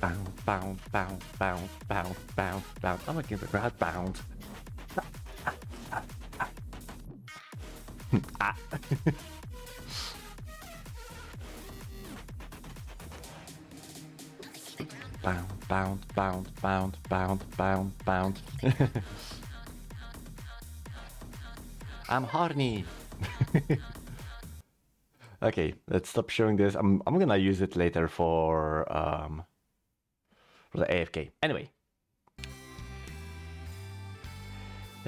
Bound, bound, bound, bound, bound, bound, bound. I'm making the crowd bound. Ah. Bound, bound, bound, bound, bound, bound, bound. I'm horny. Okay, let's stop showing this. I'm gonna use it later for the AFK. Anyway.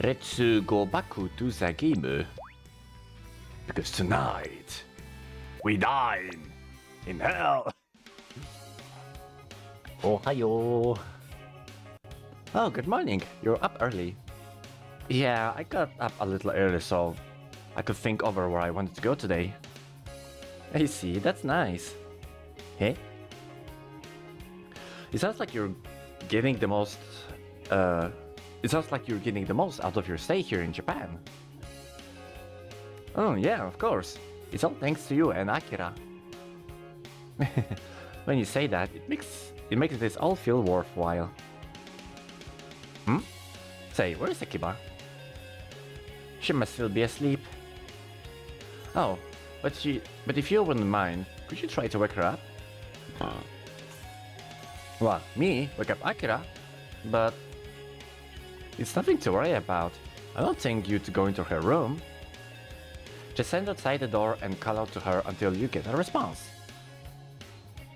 Let's go back to the game. Because tonight we dine in hell. Ohio. Oh, good morning. You're up early. Yeah, I got up a little early so I could think over where I wanted to go today. I see, that's nice. Hey? It sounds like you're getting the most out of your stay here in Japan. Oh yeah, of course. It's all thanks to you and Akira. When you say that, it makes this all feel worthwhile. Hmm? Say, where is Akiba? She must still be asleep. Oh, but if you wouldn't mind, could you try to wake her up? What, me? Wake up Akira? But it's nothing to worry about. I don't think you to go into her room. Just stand outside the door and call out to her until you get a response.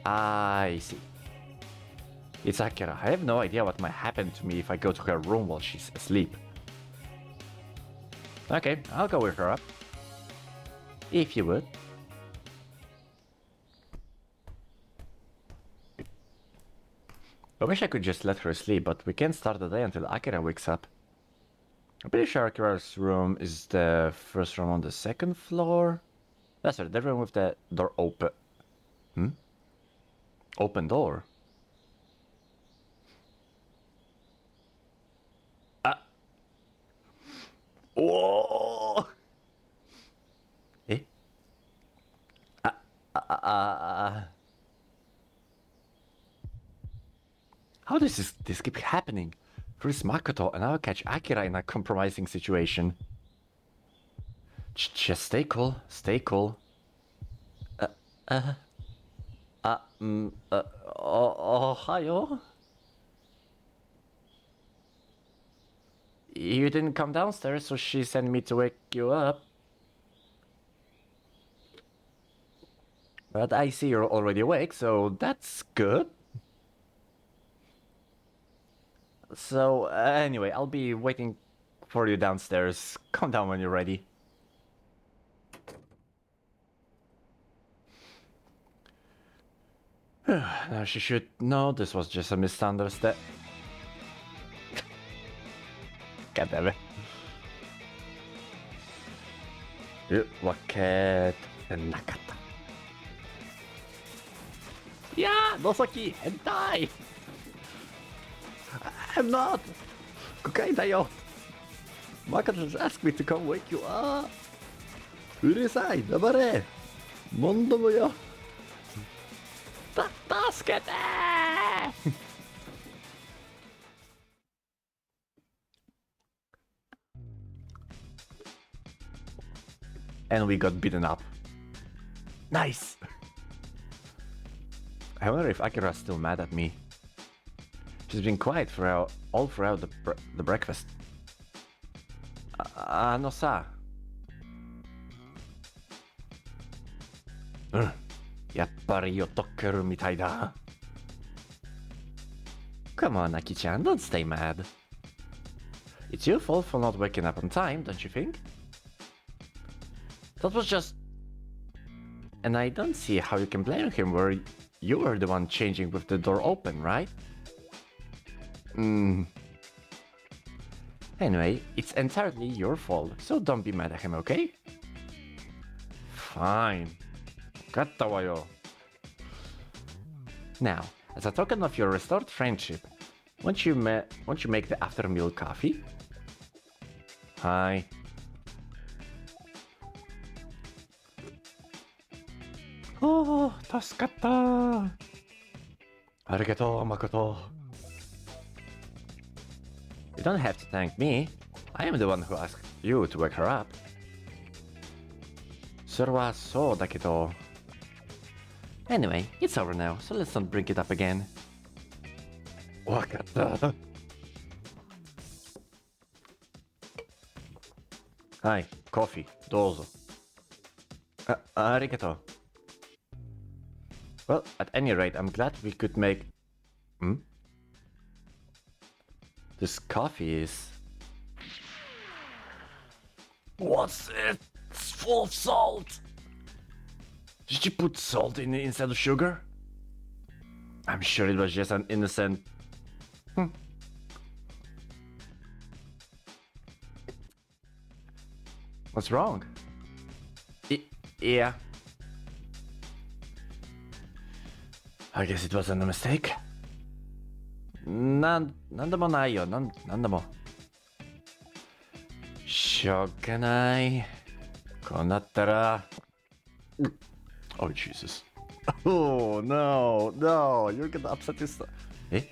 I see. It's Akira. I have no idea what might happen to me if I go to her room while she's asleep. Okay, I'll go wake her up. If you would. I wish I could just let her sleep, but we can't start the day until Akira wakes up. I'm pretty sure Akira's room is the first room on the second floor. That's right, the room with the door open. Hmm? Open door? Ah! Whoa! Eh? How does this keep happening? First Makoto, and I'll catch Akira in a compromising situation. Just stay cool, stay cool. Ohio? You didn't come downstairs, so she sent me to wake you up. But I see you're already awake, so that's good. So, anyway, I'll be waiting for you downstairs. Come down when you're ready. Now she should know this was just a misunderstanding. God damn it. Waket Nakata. Yeah, Nosaki, hentai! I'm not! Kukai da yo! Makoto just asked me to come wake you up! Uresai, dabare! Mondo yo! Tasukete! And we got beaten up. Nice! I wonder if Akira's still mad at me. She's been quiet all throughout the breakfast. No sa. Yappari yotokeru mitai da. Come on, Aki-chan, don't stay mad. It's your fault for not waking up on time, don't you think? That was just... And I don't see how you can blame him where you were the one changing with the door open, right? Anyway, it's entirely your fault, so don't be mad at him, okay? Fine. Katta wa yo. Now, as a token of your restored friendship, won't you make the after-meal coffee? Hi. Oh, 助かった。ありがとう、Makoto. You don't have to thank me. I am the one who asked you to wake her up. それはそうだけど。Anyway, it's over now, so let's not bring it up again. わかった。はい、コーヒー、どうぞ。ありがとう。Well, at any rate, I'm glad we could make... Hmm? This coffee is... What's it? It's full of salt! Did you put salt in it instead of sugar? I'm sure it was just an innocent... What's wrong? Yeah. I guess it wasn't a mistake. なんでもないよ。なんでも。しょうがない。こうなったら。Oh, Jesus. Oh, no, no. You're gonna upset this. え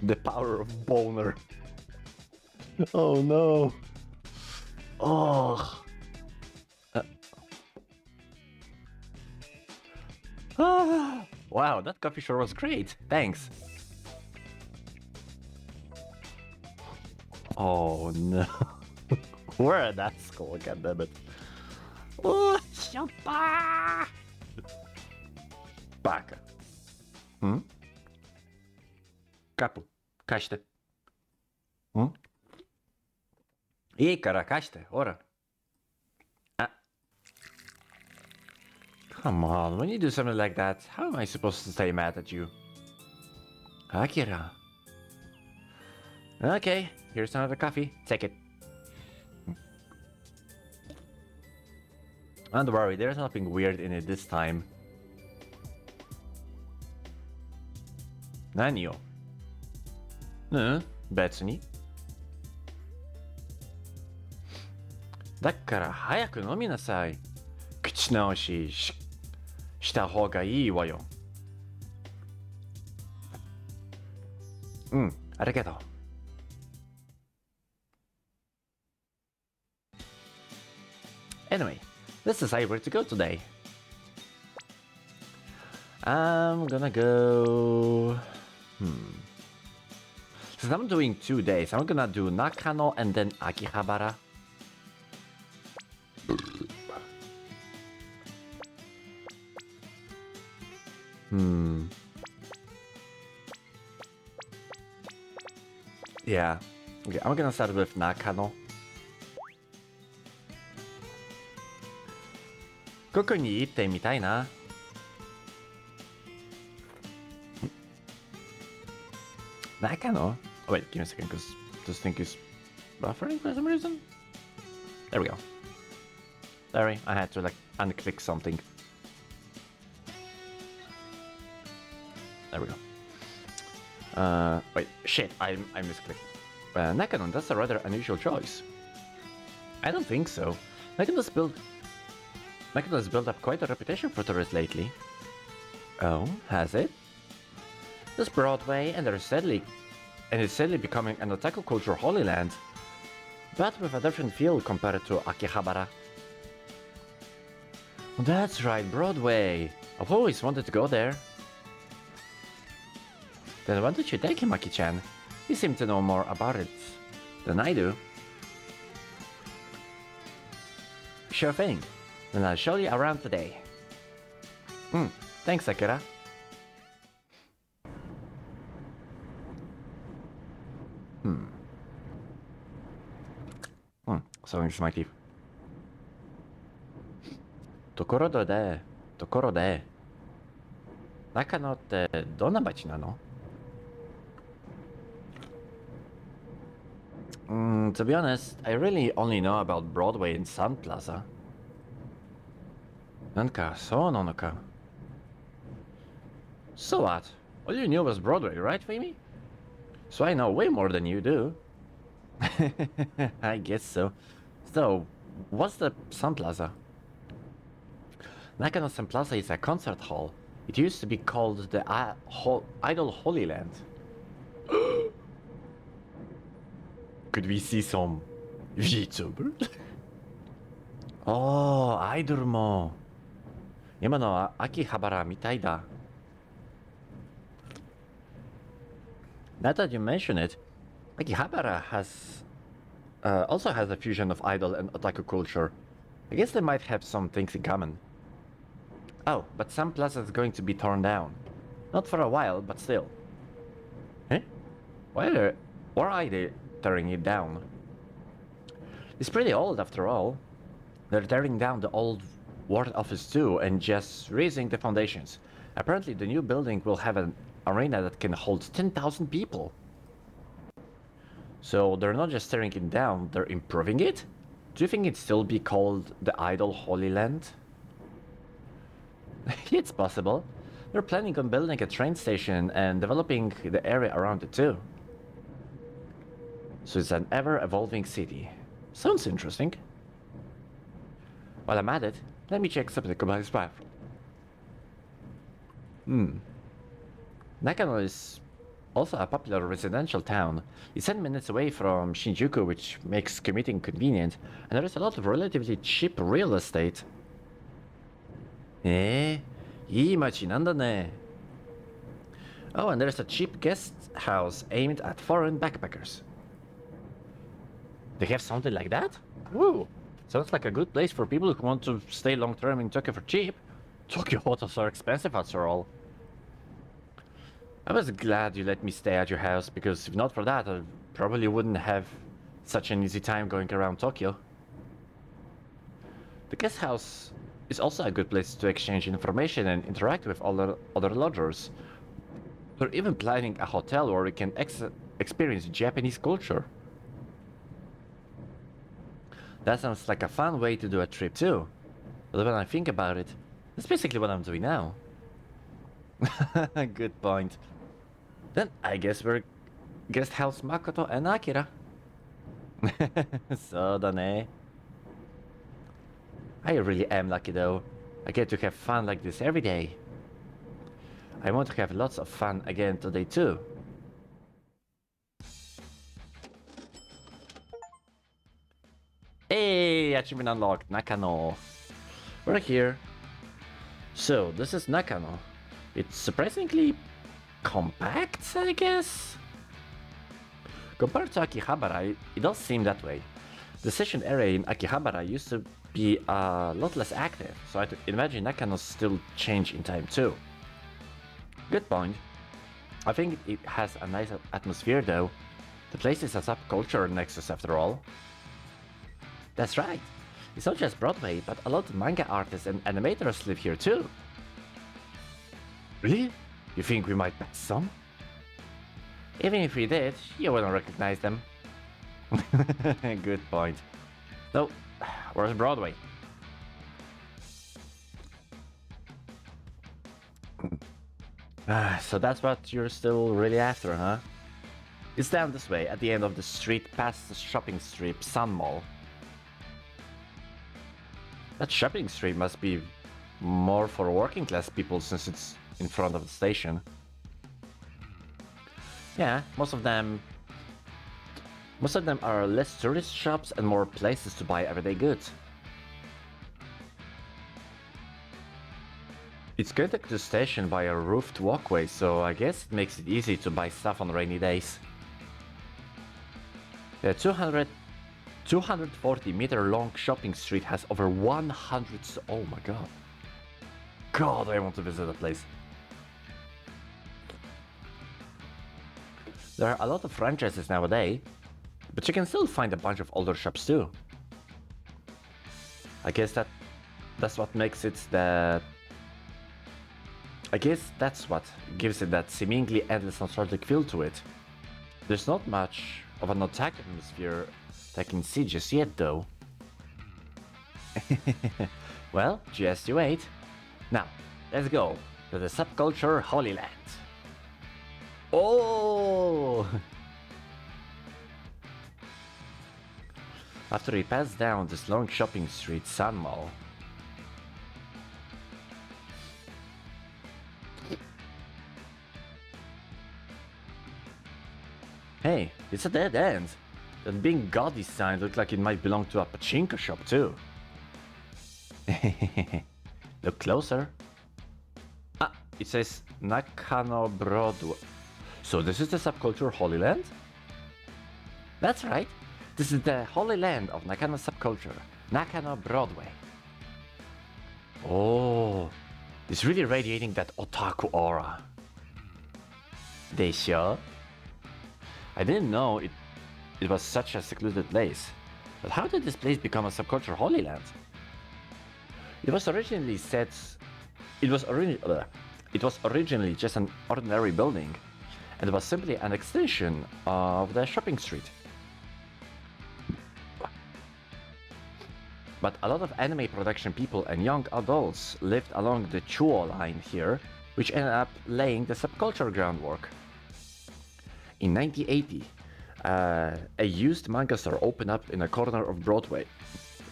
The power of boner. Oh, no. Oh. Wow, that coffee sure was great. Thanks. Oh no. We're at that school, goddammit. Oh, shoppa! Baka. Hmm? Kapu. 貸して。んいいから貸して。ほら。Come on, when you do something like that, how am I supposed to stay mad at you? Akira. Okay, here's another coffee. Take it. Don't worry, there's nothing weird in it this time. 何よ別に。だから早く飲みなさい。口直しした方がいいわよ。ありがとう。Anyway, let's decide where to go today. I'm gonna go... Since I'm doing 2 days, I'm gonna do Nakano and then Akihabara. Yeah. Okay, I'm gonna start with Nakano. ここに行ってみたいな。Nakano? Oh wait, give me a second, because this thing is buffering for some reason. There we go. Sorry, I had to like unclick something. There we go. Wait, shit, I misclicked. Nakano, that's a rather unusual choice. I don't think so. Nakano has built up quite a reputation for tourists lately. Oh, has it? This Broadway and it's steadily becoming an otaku culture holy land, but with a different feel compared to Akihabara. That's right, Broadway. I've always wanted to go there. Then why don't you take him, Aki-chan? You seem to know more about it than I do. Sure thing. Then I'll show you around today. Thanks, Akira. Something to my teeth. ところで、中野ってどんな街なの？To be honest, I really only know about Broadway and Sun Plaza. なんかそうなのか。So what? All you knew was Broadway, right, Femi? So I know way more than you do. I guess so. So, what's the Sun Plaza? Nakano Sun Plaza is a concert hall. It used to be called the Idol Holy Land. Could we see some VTuber? おー、アイドルも。今のは秋葉原みたいだ。Now that you mention it, Akihabara also has a fusion of idol and otaku culture. I guess they might have some things in common. Oh, but Sun Plaza is going to be torn down. Not for a while, but still. Eh? Why are they tearing it down? It's pretty old after all. They're tearing down the old ward office too and just raising the foundations. Apparently the new building will have an arena that can hold 10,000 people. So they're not just tearing it down, they're improving it? Do you think it'd still be called the Idol Holy Land? It's possible. They're planning on building a train station and developing the area around it too. So it's an ever-evolving city. Sounds interesting. While I'm at it, let me check something about his wife. Nakano is also a popular residential town. It's 10 minutes away from Shinjuku, which makes commuting convenient, and there is a lot of relatively cheap real estate. いい街なんだね. Oh, and there's a cheap guest house aimed at foreign backpackers. They have something like that? Woo! Sounds like a good place for people who want to stay long term in Tokyo for cheap. Tokyo hotels are expensive after all. I was glad you let me stay at your house, because if not for that, I probably wouldn't have such an easy time going around Tokyo. The guest house is also a good place to exchange information and interact with other lodgers. We're even planning a hotel where we can experience Japanese culture. That sounds like a fun way to do a trip too. But when I think about it, that's basically what I'm doing now. Good point. Then I guess we're guest house Makoto and Akira. そうだね. I really am lucky though. I get to have fun like this every day. I want to have lots of fun again today too. Hey, achievement unlocked, Nakano. We're here. So, this is Nakano. It's surprisingly compact, I guess? Compared to Akihabara, it does seem that way. The session area in Akihabara used to be a lot less active, so I'd imagine Nakano's still change in time too. Good point. I think it has a nice atmosphere though. The place is a subculture nexus after all. That's right. It's not just Broadway, but a lot of manga artists and animators live here too. Really? You think we might pass some? Even if we did, you wouldn't recognize them. Good point. So, where's Broadway? So that's what you're still really after, huh? It's down this way, at the end of the street past the shopping strip, Sun Mall. That shopping street must be more for working class people since it's in front of the station. Yeah, most of them are less tourist shops and more places to buy everyday goods. It's connected to the station by a roofed walkway, so I guess it makes it easy to buy stuff on rainy days. The 240-meter long shopping street has over 100... Oh my god. God, I want to visit that place. There are a lot of franchises nowadays, but you can still find a bunch of older shops too. I guess that's what makes it that... I guess that's what gives it that seemingly endless nostalgic feel to it. There's not much of an otaku atmosphere that I can see just yet though. Well, just you wait. Now, let's go. to the subculture Holy Land. Oh! After we pass down this long shopping street, Sun Mall. Hey, it's a dead end. That big gaudy sign looked like it might belong to a pachinko shop too. Look closer. Ah, it says Nakano Broadway. So this is the subculture Holy Land? That's right. This is the Holy Land of Nakano subculture, Nakano Broadway. Oh, it's really radiating that otaku aura. They sure? I didn't know it was such a secluded place. But how did this place become a subculture Holy Land? It was originally just an ordinary building, and it was simply an extension of the shopping street. But a lot of anime production people and young adults lived along the Chuo line here, which ended up laying the subculture groundwork. In 1980, a used manga store opened up in a corner of Broadway,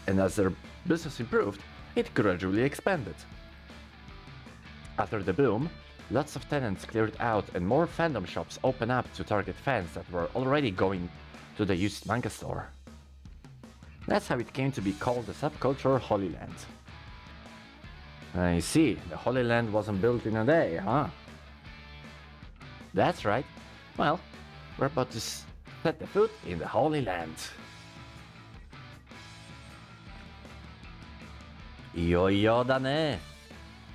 and as their business improved, it gradually expanded. After the boom, lots of tenants cleared out and more fandom shops opened up to target fans that were already going to the used manga store. That's how it came to be called the subculture Holy Land. I see, the Holy Land wasn't built in a day, huh? That's right. Well, we're about to set the foot in the Holy Land. いよいよだね。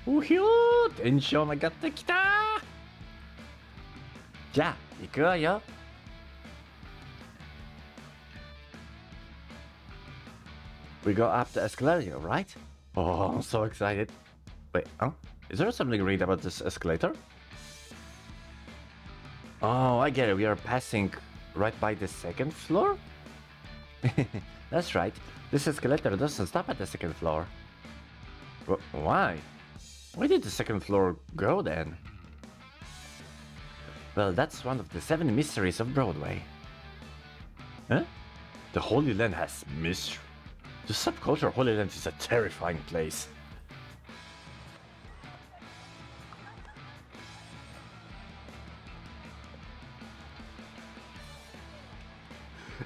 うひょー、テンション上がってきた。じゃあ、行くわよ。We go up the escalator, right? Oh, I'm so excited. Wait, huh? Is there something to read about this escalator? Oh, I get it. We are passing right by the second floor? That's right. This escalator doesn't stop at the second floor. Why? Where did the second floor go then? Well, that's one of the 7 mysteries of Broadway. Huh? The Holy Land has mystery. The subculture Holy Land is a terrifying place.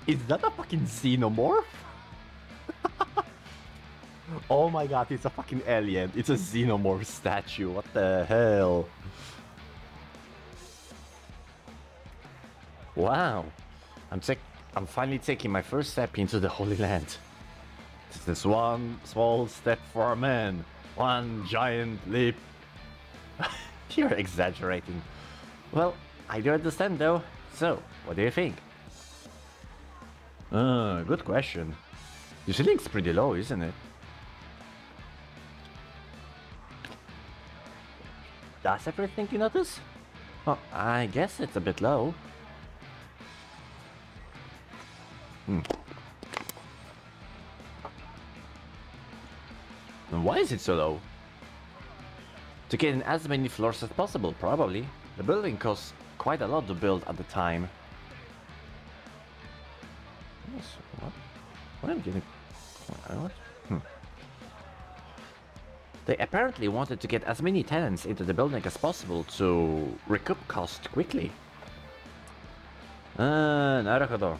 Is that a fucking xenomorph? Oh my god, it's a fucking alien. It's a xenomorph statue. What the hell? Wow. I'm finally taking my first step into the Holy Land. This is one small step for a man, one giant leap. You're exaggerating. Well, I do understand though. So, what do you think? Good question. Your ceiling's pretty low, isn't it? Does everything you notice? Well, I guess it's a bit low. Why is it so low? To get in as many floors as possible, probably. The building cost quite a lot to build at the time. What? What am I getting? What? They apparently wanted to get as many tenants into the building as possible to recoup cost quickly. なるほど.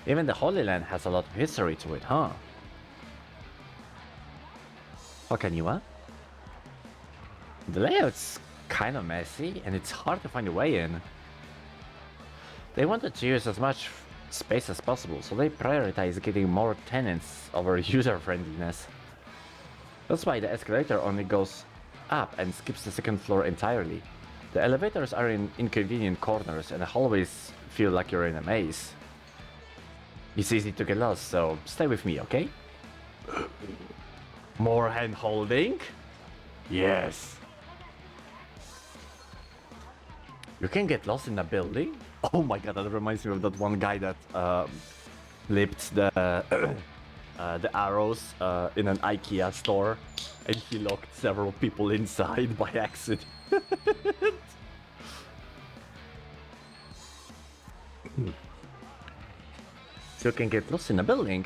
Even the Holy Land has a lot of history to it, huh? What can you want? The layout's kind of messy and it's hard to find a way in. They wanted to use as much space as possible, so they prioritize getting more tenants over user-friendliness. That's why the escalator only goes up and skips the second floor entirely. The elevators are in inconvenient corners and the hallways feel like you're in a maze. It's easy to get lost, so stay with me, okay? More hand-holding? Yes! You can get lost in a building? Oh my god, that reminds me of that one guy that flipped the the arrows in an IKEA store, and he locked several people inside by accident. So you can get lost in a building.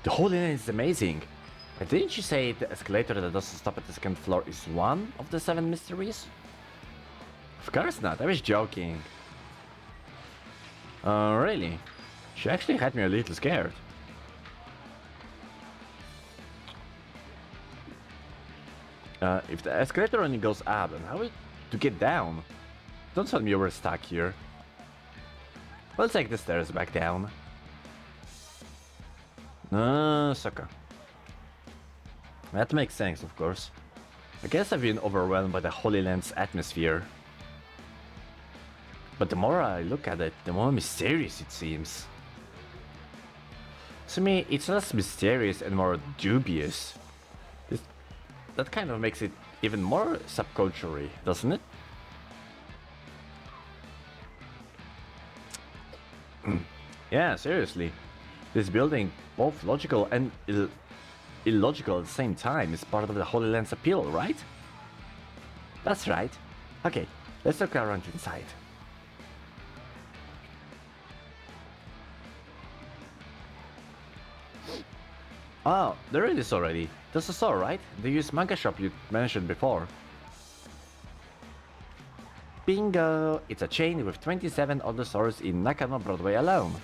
The Holy Land is amazing. But didn't you say the escalator that doesn't stop at the second floor is one of the 7 mysteries? Of course not, I was joking. Really? She actually had me a little scared. If the escalator only goes up, then how to get down? Don't tell me you were stuck here. We'll take the stairs back down. Sucker. That makes sense, of course. I guess I've been overwhelmed by the Holy Land's atmosphere. But the more I look at it, the more mysterious it seems. To me, it's less mysterious and more dubious. That kind of makes it even more subculture-y, doesn't it? Yeah, seriously. This building, both logical and illogical at the same time, is part of the Holy Land's appeal, right? That's right. Okay, let's look around inside. Oh, there it is already. That's the store, right? The used manga shop you mentioned before. Bingo! It's a chain with 27 other stores in Nakano Broadway alone.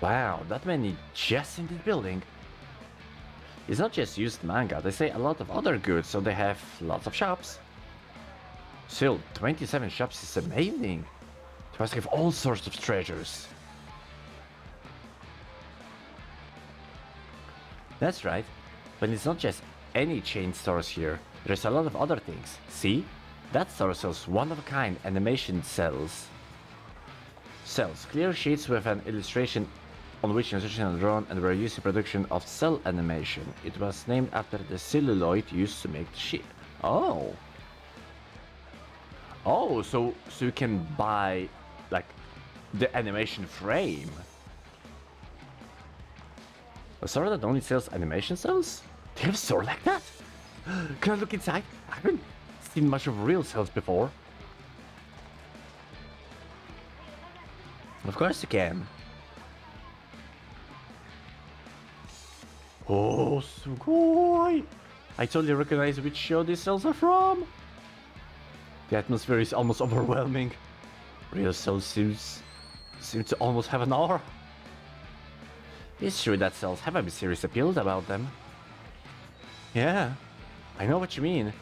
Wow, that many just in this building. It's not just used manga, they say a lot of other goods, so they have lots of shops. Still, 27 shops is amazing. They must have all sorts of treasures. That's right, but it's not just any chain stores here. There's a lot of other things. See? That store sells one-of-a-kind animation cells. Cells, clear sheets with an illustration on which instructions are drawn and were used in production of cell animation. It was named after the celluloid used to make the sheet. Oh. Oh, so you can buy, like, the animation frame. A store that only sells animation cells? They have a store like that? Can I look inside? I haven't seen much of real cells before. Of course you can. Oh, sugoi! I totally recognize which show these cells are from. The atmosphere is almost overwhelming. Real cells seem to almost have an aura. It's true that cells have a mysterious appeal about them. Yeah, I know what you mean.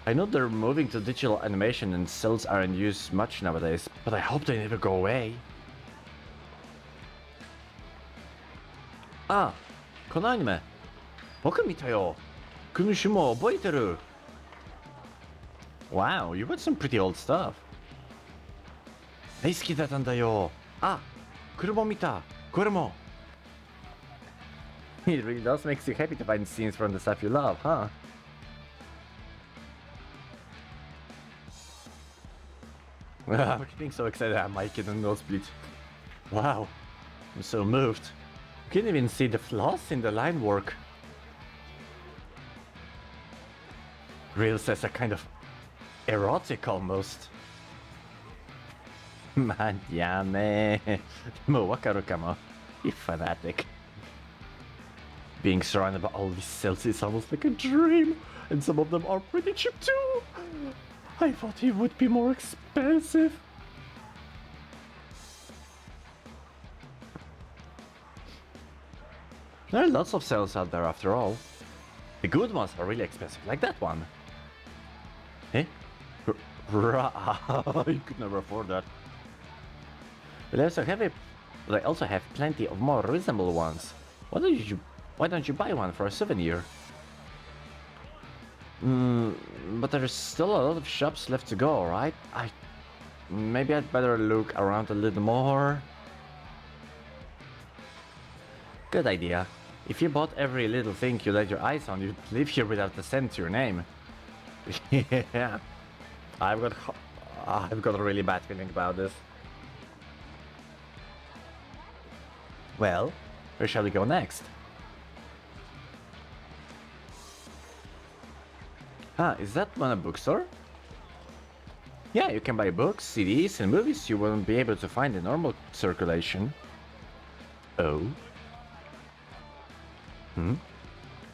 I know they're moving to digital animation and cells aren't used much nowadays, but I hope they never go away. Ah, このアニメ、僕見たよ。君主も覚えてる。Wow, you got some pretty old stuff. 大好きだったんだよ。あ、車見た。これも。It really does make you happy to find scenes from the stuff you love, huh? I'm getting so excited I might get a nosebleed. Wow, I'm so moved. You can't even see the flaws in the line work. Real says a kind of erotic almost. Man, yeah, ne. もうわかるかも. You fanatic. Being surrounded by all these cells is almost like a dream, and some of them are pretty cheap too. I thought it would be more expensive. There are lots of cells out there after all. The good ones are really expensive, like that one. Eh? You could never afford that. But I also have plenty of more reasonable ones. Why don't you buy one for a souvenir? But there's still a lot of shops left to go, right? Maybe I'd better look around a little more. Good idea. If you bought every little thing you laid your eyes on, you'd live here without a cent to your name. Yeah. I've got a really bad feeling about this. Well, Where shall we go next? Ah, is that one a bookstore? Yeah, you can buy books, CDs, and movies you wouldn't be able to find in normal circulation. Oh?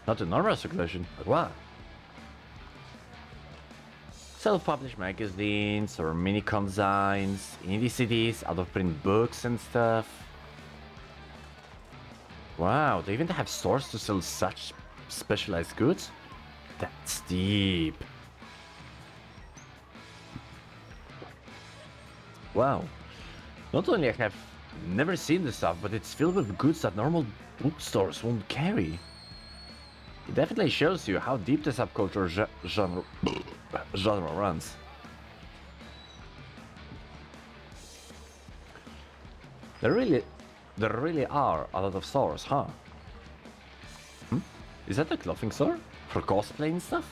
Not in normal circulation, but what? Self-published magazines or mini consigns, indie CDs, out-of-print books and stuff. Wow, they even have stores to sell such specialized goods? That's deep. Wow. Not only I have never seen this stuff, but it's filled with goods that normal bookstores won't carry. It definitely shows you how deep the subculture genre runs. There really are a lot of stores, huh? Is that a clothing store? For cosplay and stuff?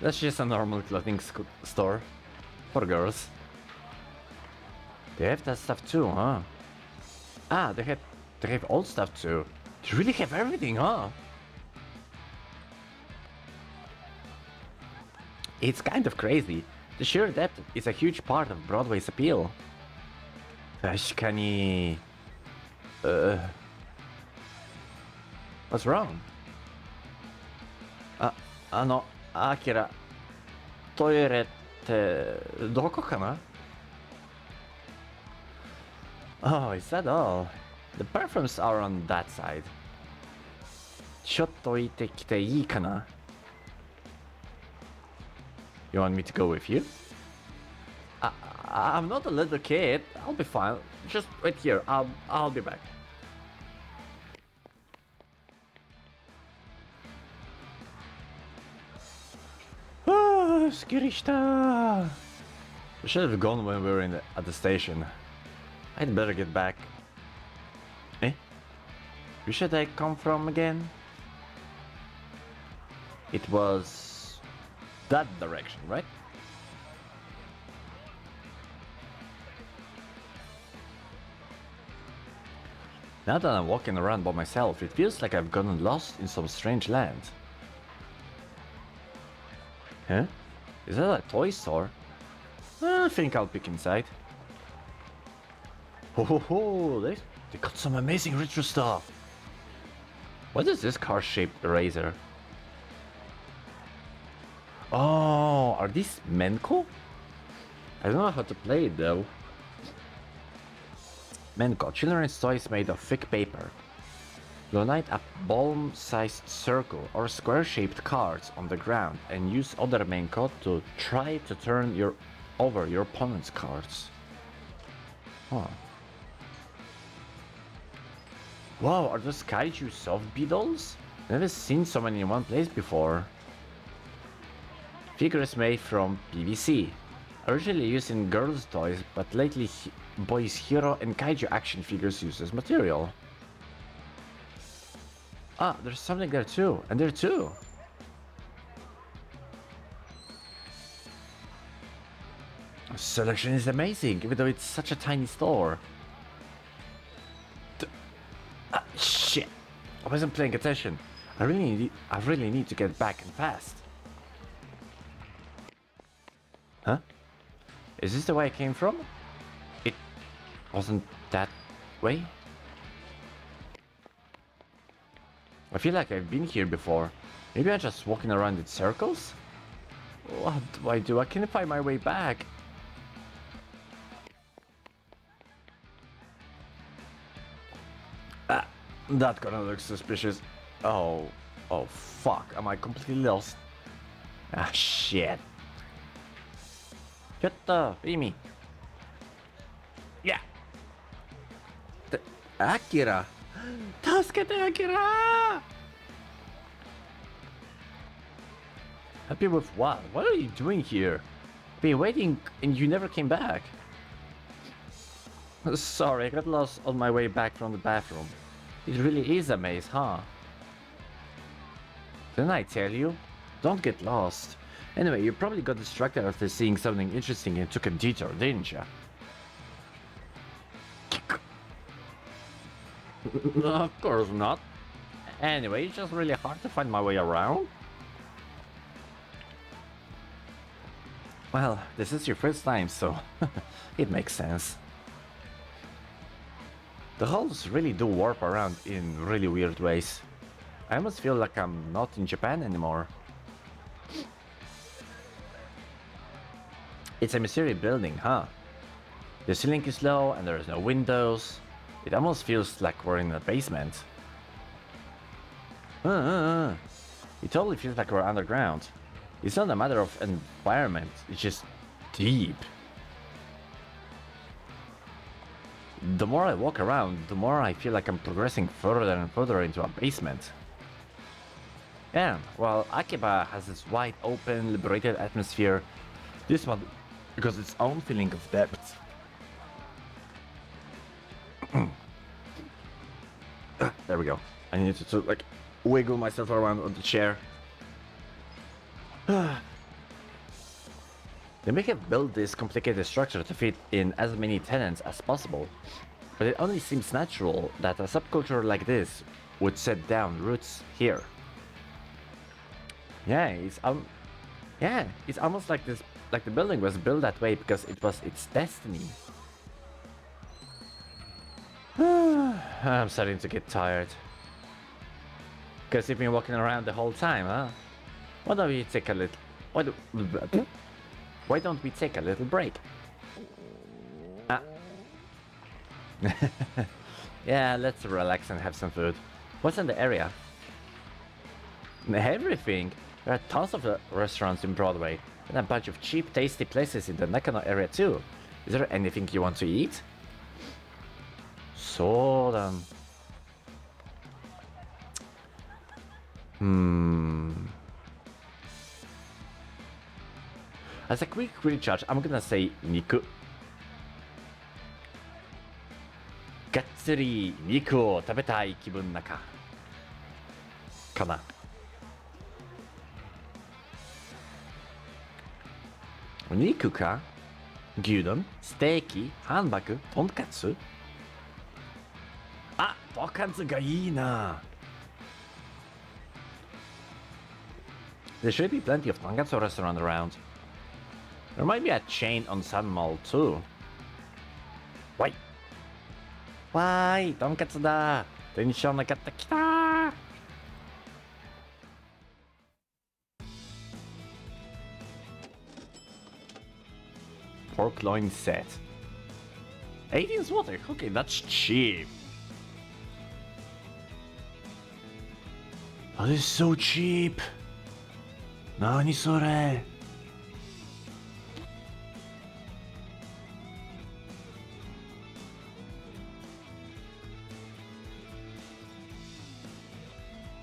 That's just a normal clothing store. For girls. They have that stuff too, huh? Ah, they have old stuff too. They really have everything, huh? It's kind of crazy. The sheer depth is a huge part of Broadway's appeal. 確かに... What's wrong? アキラ、トイレってどこかな? Oh, is that all? The bathrooms are on that side. ちょっと置いてきていいかな? You want me to go with you? I'm not a little kid. I'll be fine. Just wait here. I'll be back. Ah, skirishita. We should have gone when we were at the station. I'd better get back. Eh? Where should I come from again? It was that direction, right? Now that I'm walking around by myself, it feels like I've gotten lost in some strange land. Huh? Is that a toy store? I think I'll peek inside. Oh, they got some amazing retro stuff. What is this car-shaped eraser? Oh, are these Menko? I don't know how to play it though. Menko, children's toys made of thick paper. Unite a palm-sized circle or square-shaped cards on the ground and use other Menko to try to turn over your opponent's cards. Huh. Wow, are those kaiju soft beetles? Never seen so many in one place before. Figures made from PVC. Originally used in girls' toys, but lately boys' hero and kaiju action figures use as material. Ah, there's something there too, and there too. Selection is amazing, even though it's such a tiny store. Shit! I wasn't paying attention. I really need to get back and fast. Huh? Is this the way I came from? It wasn't that way? I feel like I've been here before. Maybe I'm just walking around in circles? What do I do? I can't find my way back. Ah, that kinda looks suspicious. Oh fuck, am I completely lost? Ah, shit. ちょっと、意味。Yeah! アキラ助けて、アキラ Happy with what? What are you doing here? Been waiting and you never came back. Sorry, I got lost on my way back from the bathroom. It really is a maze, huh? Didn't I tell you? Don't get lost. Anyway, you probably got distracted after seeing something interesting and took a detour, didn't ya? Of course not. Anyway, it's just really hard to find my way around. Well, this is your first time, so it makes sense. The halls really do warp around in really weird ways. I almost feel like I'm not in Japan anymore. It's a mysterious building, huh? The ceiling is low and there's no windows. It almost feels like we're in a basement. It totally feels like we're underground. It's not a matter of environment, it's just deep. The more I walk around, the more I feel like I'm progressing further and further into a basement. And while Akiba has this wide open, liberated atmosphere, this one because its own feeling of depth. There we go. I need to like wiggle myself around on the chair. They may have built this complicated structure to fit in as many tenants as possible, but it only seems natural that a subculture like this would set down roots here. Yeah, it's almost like this, like the building was built that way because it was its destiny. I'm starting to get tired. Because you've been walking around the whole time, huh? Why don't we take a little... Why don't we take a little break? Ah. Yeah, let's relax and have some food. What's in the area? Everything. There are tons of restaurants in Broadway, and a bunch of cheap, tasty places in the Nakano area too. Is there anything you want to eat? So as a quick recharge, I'm gonna say Niku. がっつり肉を食べたい気分の中かな。お肉か牛丼ステーキハンバーグとんかつあ、とんかつがいいな。There should be plenty of tonkatsu restaurants around. There might be a chain on Sun Mall too. Wait. わーい、とんかつだ。テンション上がってきたー。Pork loin set. 18 zloty. Okay, that's cheap. That is so cheap. 何それ?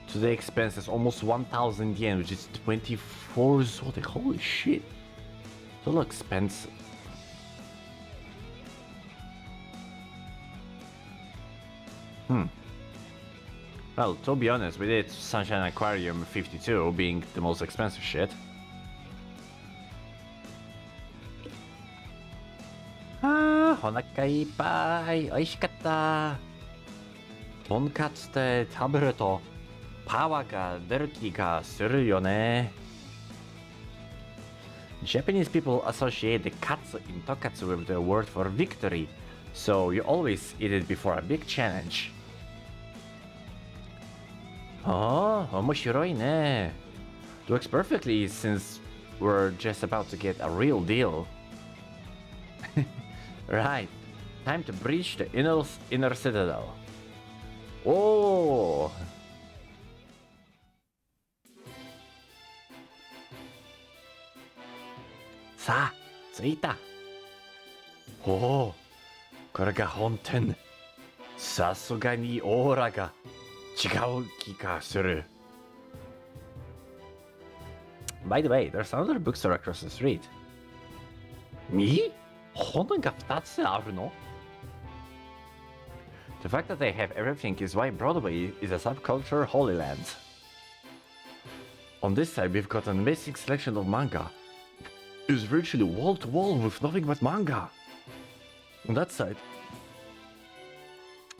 Today expense is almost 1,000 yen, which is 24 zloty. Holy shit. Total expense. Well, to be honest, we did Sunshine Aquarium 52 being the most expensive shit. Ah, お腹いっぱい。美味しかった。とんかつって食べるとパワーが出る気がするよね。Japanese people associate the katsu in tokatsu with the word for victory, so you always eat it before a big challenge. ああ、面白いね。Works perfectly since we're just about to get a real deal. Right, time to breach the inner citadel. Oh! さあ、着いた。おお、これが本店。さすがにオーラが違う気がする。By the way, there's another bookstore across the street. み？本店が2つあるの？ The fact that they have everything is why Broadway is a subculture holy land. On this side, we've got an amazing selection of manga. It's virtually wall to wall with nothing but manga. On that side,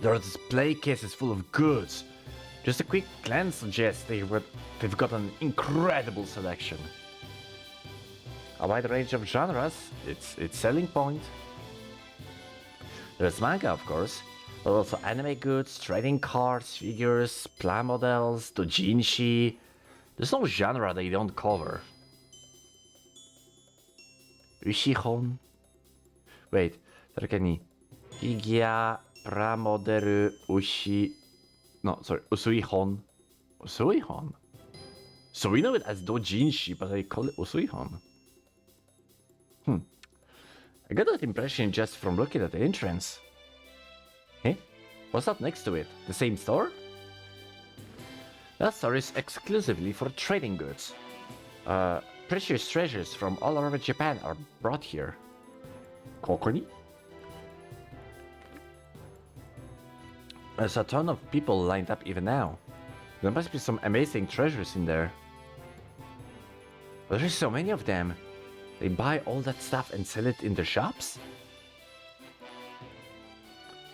There are display cases full of goods. Just a quick glance suggests they've got an incredible selection. A wide range of genres, its selling point. There's manga, of course, but also anime goods, trading cards, figures, plan models, doujinshi. There's no genre they don't cover. Ushihon. Wait, 誰かにフィギュア、プラモデル、No, sorry, Usuihon. Usuihon? So we know it as doujinshi, but I call it Usuihon. I got that impression just from looking at the entrance. Hey, what's up next to it? The same store? That store is exclusively for trading goods. Precious treasures from all over Japan are brought here. Kokoni? There's a ton of people lined up even now. There must be some amazing treasures in there. But there's so many of them. They buy all that stuff and sell it in their shops?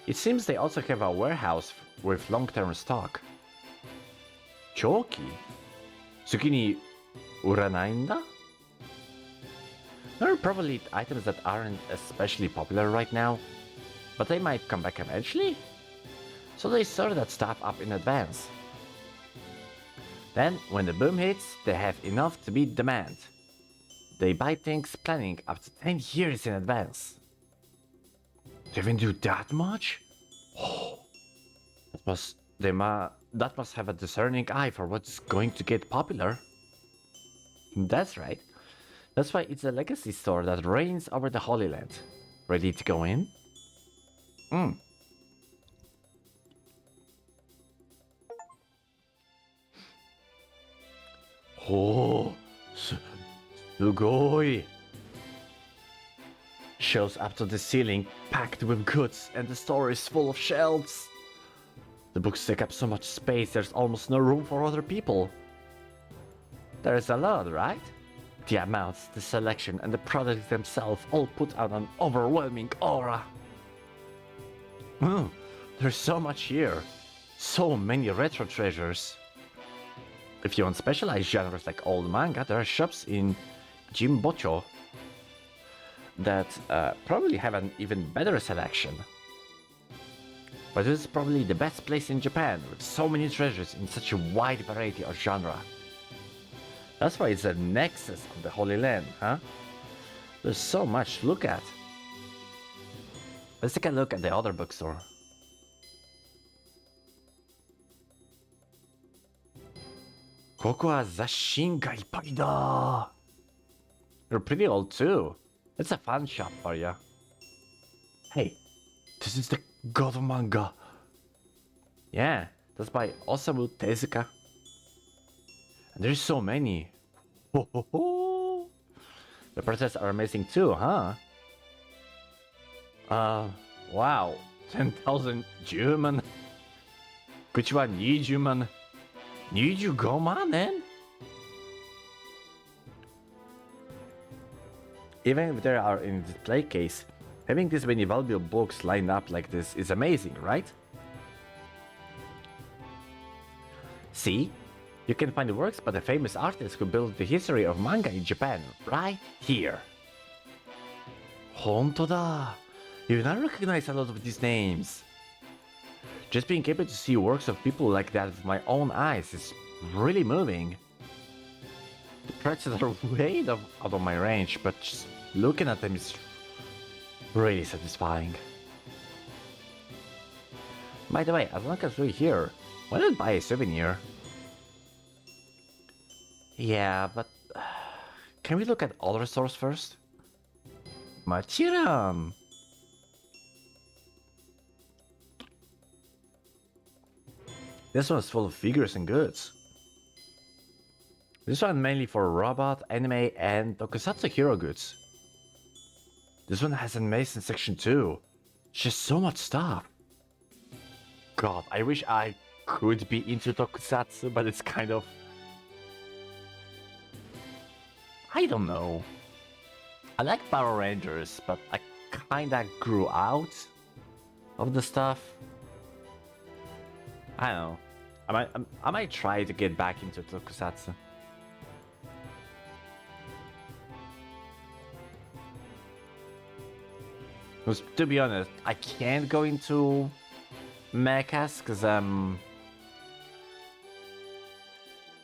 It seems they also have a warehouse with long-term stock. Choki? Tsuki ni uranai n da? There are probably items that aren't especially popular right now, but they might come back eventually? So they store that stuff up in advance. Then, when the boom hits, they have enough to meet demand. They buy things planning up to 10 years in advance. They even do that much? Oh, that must have a discerning eye for what's going to get popular. That's right. That's why it's a legacy store that reigns over the Holy Land. Ready to go in? Oh, sugoi! Shelves up to the ceiling, packed with goods, and the store is full of shelves. The books take up so much space, there's almost no room for other people. There's a lot, right? The amounts, the selection, and the products themselves all put out an overwhelming aura. There's so much here. So many retro treasures. If you want specialized genres like old manga, there are shops in Jimbocho that probably have an even better selection. But this is probably the best place in Japan, with so many treasures in such a wide variety of genre. That's why it's the nexus of the Holy Land, huh? There's so much to look at. Let's take a look at the other bookstore. Koko wa zasshin ga ippai da. You're pretty old too. It's a fun shop for you. Hey, this is the God of Manga. Yeah, that's by Osamu Tezuka. And there's so many. Ho ho ho! The presents are amazing too, huh? Wow. 10,000 German. 口は20万。25万円? Even if they are in a display case, having this many valuable books lined up like this is amazing, right? See? You can find the works by the famous artists who built the history of manga in Japan right here. 本当だ. You now recognize a lot of these names. Just being able to see works of people like that with my own eyes is really moving. The prices are way out of my range, but just looking at them is really satisfying. By the way, as long as we're here, why not buy a souvenir? Yeah, but can we look at other stores first? Machiran! This one's full of figures and goods. This one mainly for robot, anime, and tokusatsu hero goods. This one has an amazing section too. Just so much stuff. God, I wish I could be into tokusatsu, but it's kind of... I don't know. I like Power Rangers, but I kinda grew out of the stuff. I don't know. I might try to get back into tokusatsu. Because to be honest, I can't go into mechas because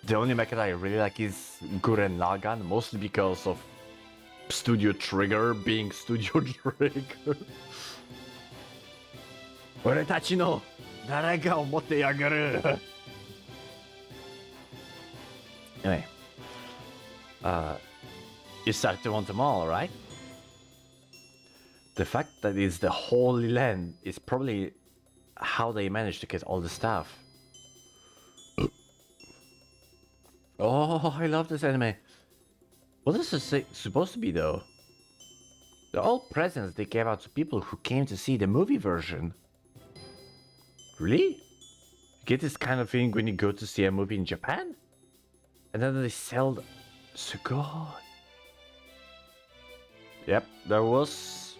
the only mecha that I really like is Gurren Lagann, mostly because of Studio Trigger being Studio Trigger. 俺たちの誰かを持ってやがる Anyway, you start to want them all, right? The fact that it's the Holy Land is probably how they managed to get all the stuff. Oh, I love this anime. What is this supposed to be, though? They're all presents they gave out to people who came to see the movie version. Really? You get this kind of thing when you go to see a movie in Japan? And then they sell... So good. Yep, there was...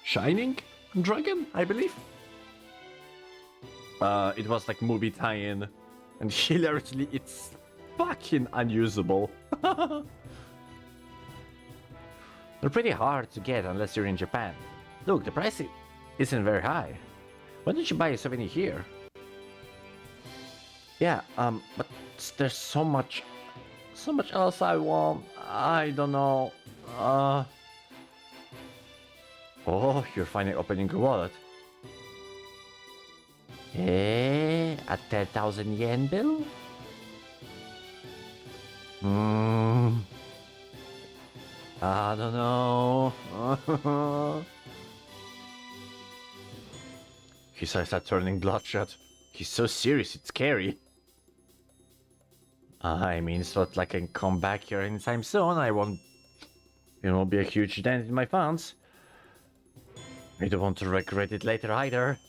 Shining Dragon, I believe. It was like movie tie-in. And hilariously, it's fucking unusable. They're pretty hard to get unless you're in Japan. Look, the price isn't very high. Why don't you buy a souvenir here? Yeah, but there's so much else I want. I don't know. Oh, you're finally opening your wallet. A 10,000 yen bill? I don't know. His eyes are turning bloodshot. He's so serious, it's scary. I mean, it's not like I can come back here anytime soon. I won't, be a huge dent in my funds. I don't want to regret it later either.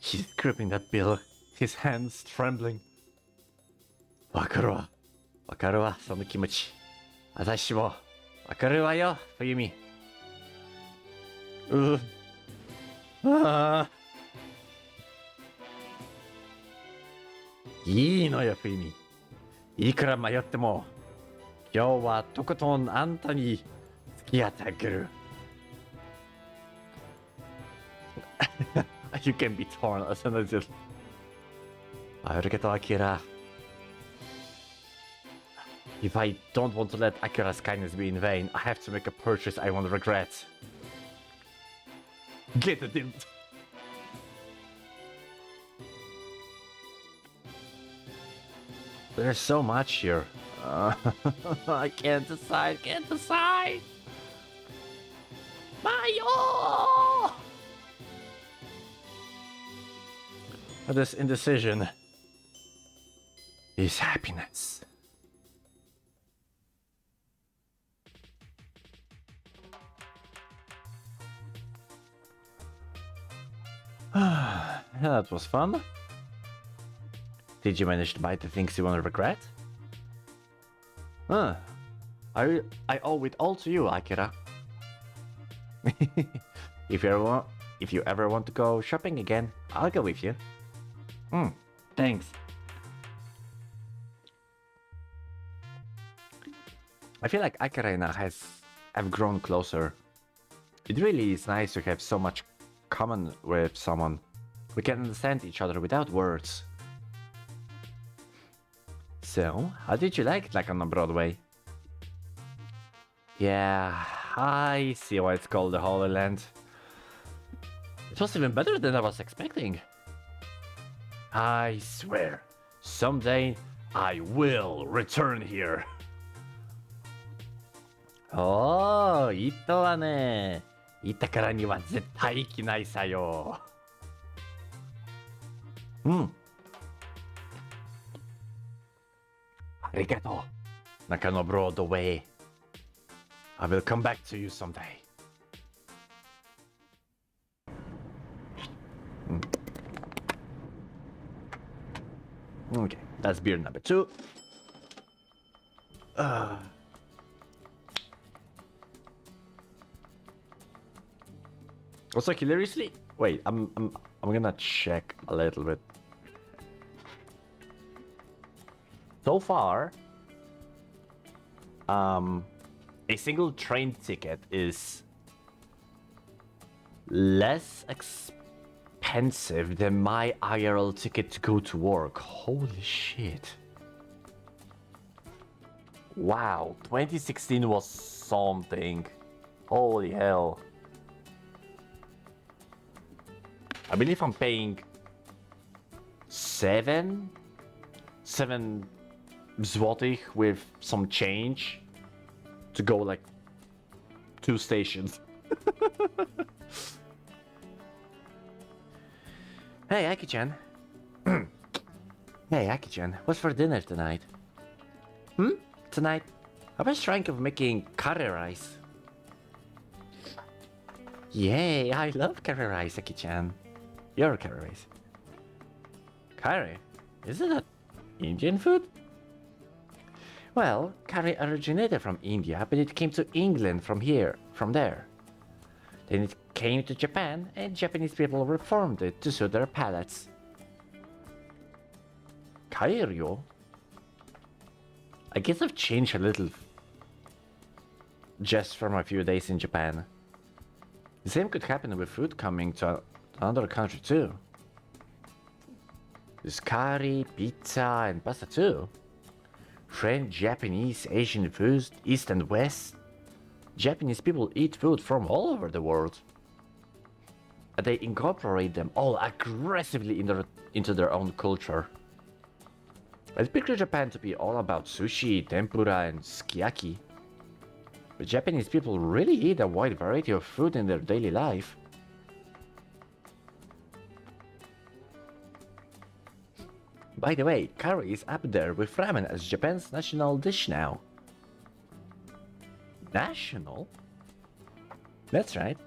He's gripping that bill, his hands trembling. わかるわ。わかるわ、その気持ち。私もわかるわよ、冬美。いいのよ、冬美。いくら迷っても、今日はとことんあんたに付き合ってあげる。You can be torn as an adult. ありがとう、アキラ。If I don't want to let Akira's kindness be in vain, I have to make a purchase I won't regret. Get it in. There's so much here. I can't decide. Mayo! This indecision is happiness. That was fun. Did you manage to buy the things you won't regret? I owe it all to you, Akira. If you ever want to go shopping again, I'll go with you. Thanks. I feel like Akira and I have grown closer. It really is nice to have so much common with someone. We can understand each other without words. So, how did you like Lakan on Broadway? Yeah, I see why it's called the Holy Land. It was even better than I was expecting. I swear, someday I will return here. Oh, 言ったわね。言ったからには絶対行きないさよ。ありがとう。中野 Broadway. I will come back to you someday. Okay, that's beer number 2. Also, hilariously, wait, I'm gonna check a little bit. So far, a single train ticket is less expensive than my IRL ticket to go to work. Holy shit. Wow, 2016 was something. Holy hell. I believe I'm paying seven złotych with some change to go like 2 stations. Hey, Aki-chan. Hey, Aki-chan, what's for dinner tonight? Tonight, I was trying of making curry rice. Yay, I love curry rice, Aki-chan. Your curry rice. Curry? Isn't that Indian food? Well, curry originated from India, but it came to England from there. Then it came to Japan, and Japanese people reformed it to suit their palates. Kairyo? I guess I've changed a little just from a few days in Japan. The same could happen with food coming to another country too. There's curry, pizza, and pasta too. French, Japanese, Asian food, East and West. Japanese people eat food from all over the world. And they incorporate them all aggressively into their own culture. I picture Japan to be all about sushi, tempura, and sukiyaki. But Japanese people really eat a wide variety of food in their daily life. By the way, curry is up there with ramen as Japan's national dish now. National? That's right.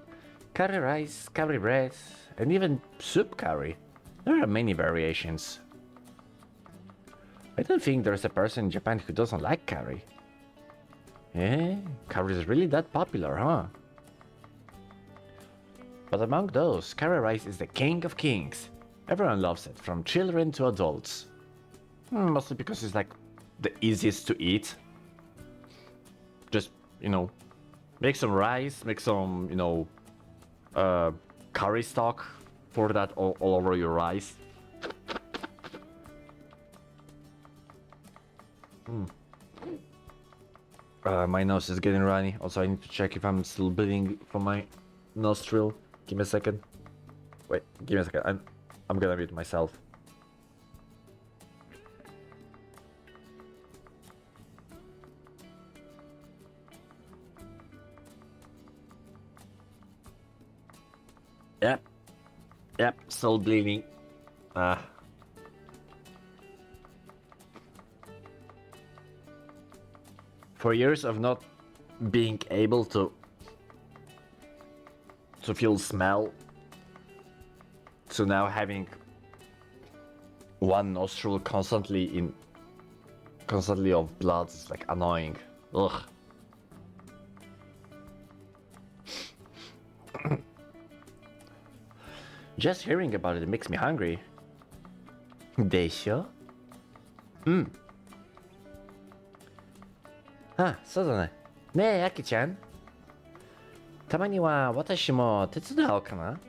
Curry rice, curry bread, and even soup curry. There are many variations. I don't think there's a person in Japan who doesn't like curry. Eh? Curry is really that popular, huh? But among those, curry rice is the king of kings. Everyone loves it, from children to adults. Mostly because it's like the easiest to eat. Just, make some rice, make some, curry stock, pour that all over your rice. My nose is getting runny. Also, I need to check if I'm still bleeding from my nostril. Give me a second. Wait, give me a second. I'm gonna mute myself. Yep, still bleeding. For years of not being able to feel smell, to now having one nostril constantly of blood is like annoying. Ugh. Just hearing about it makes me hungry. Desho? そうだね。ねえ、アキちゃん。たまには私も手伝おうかな。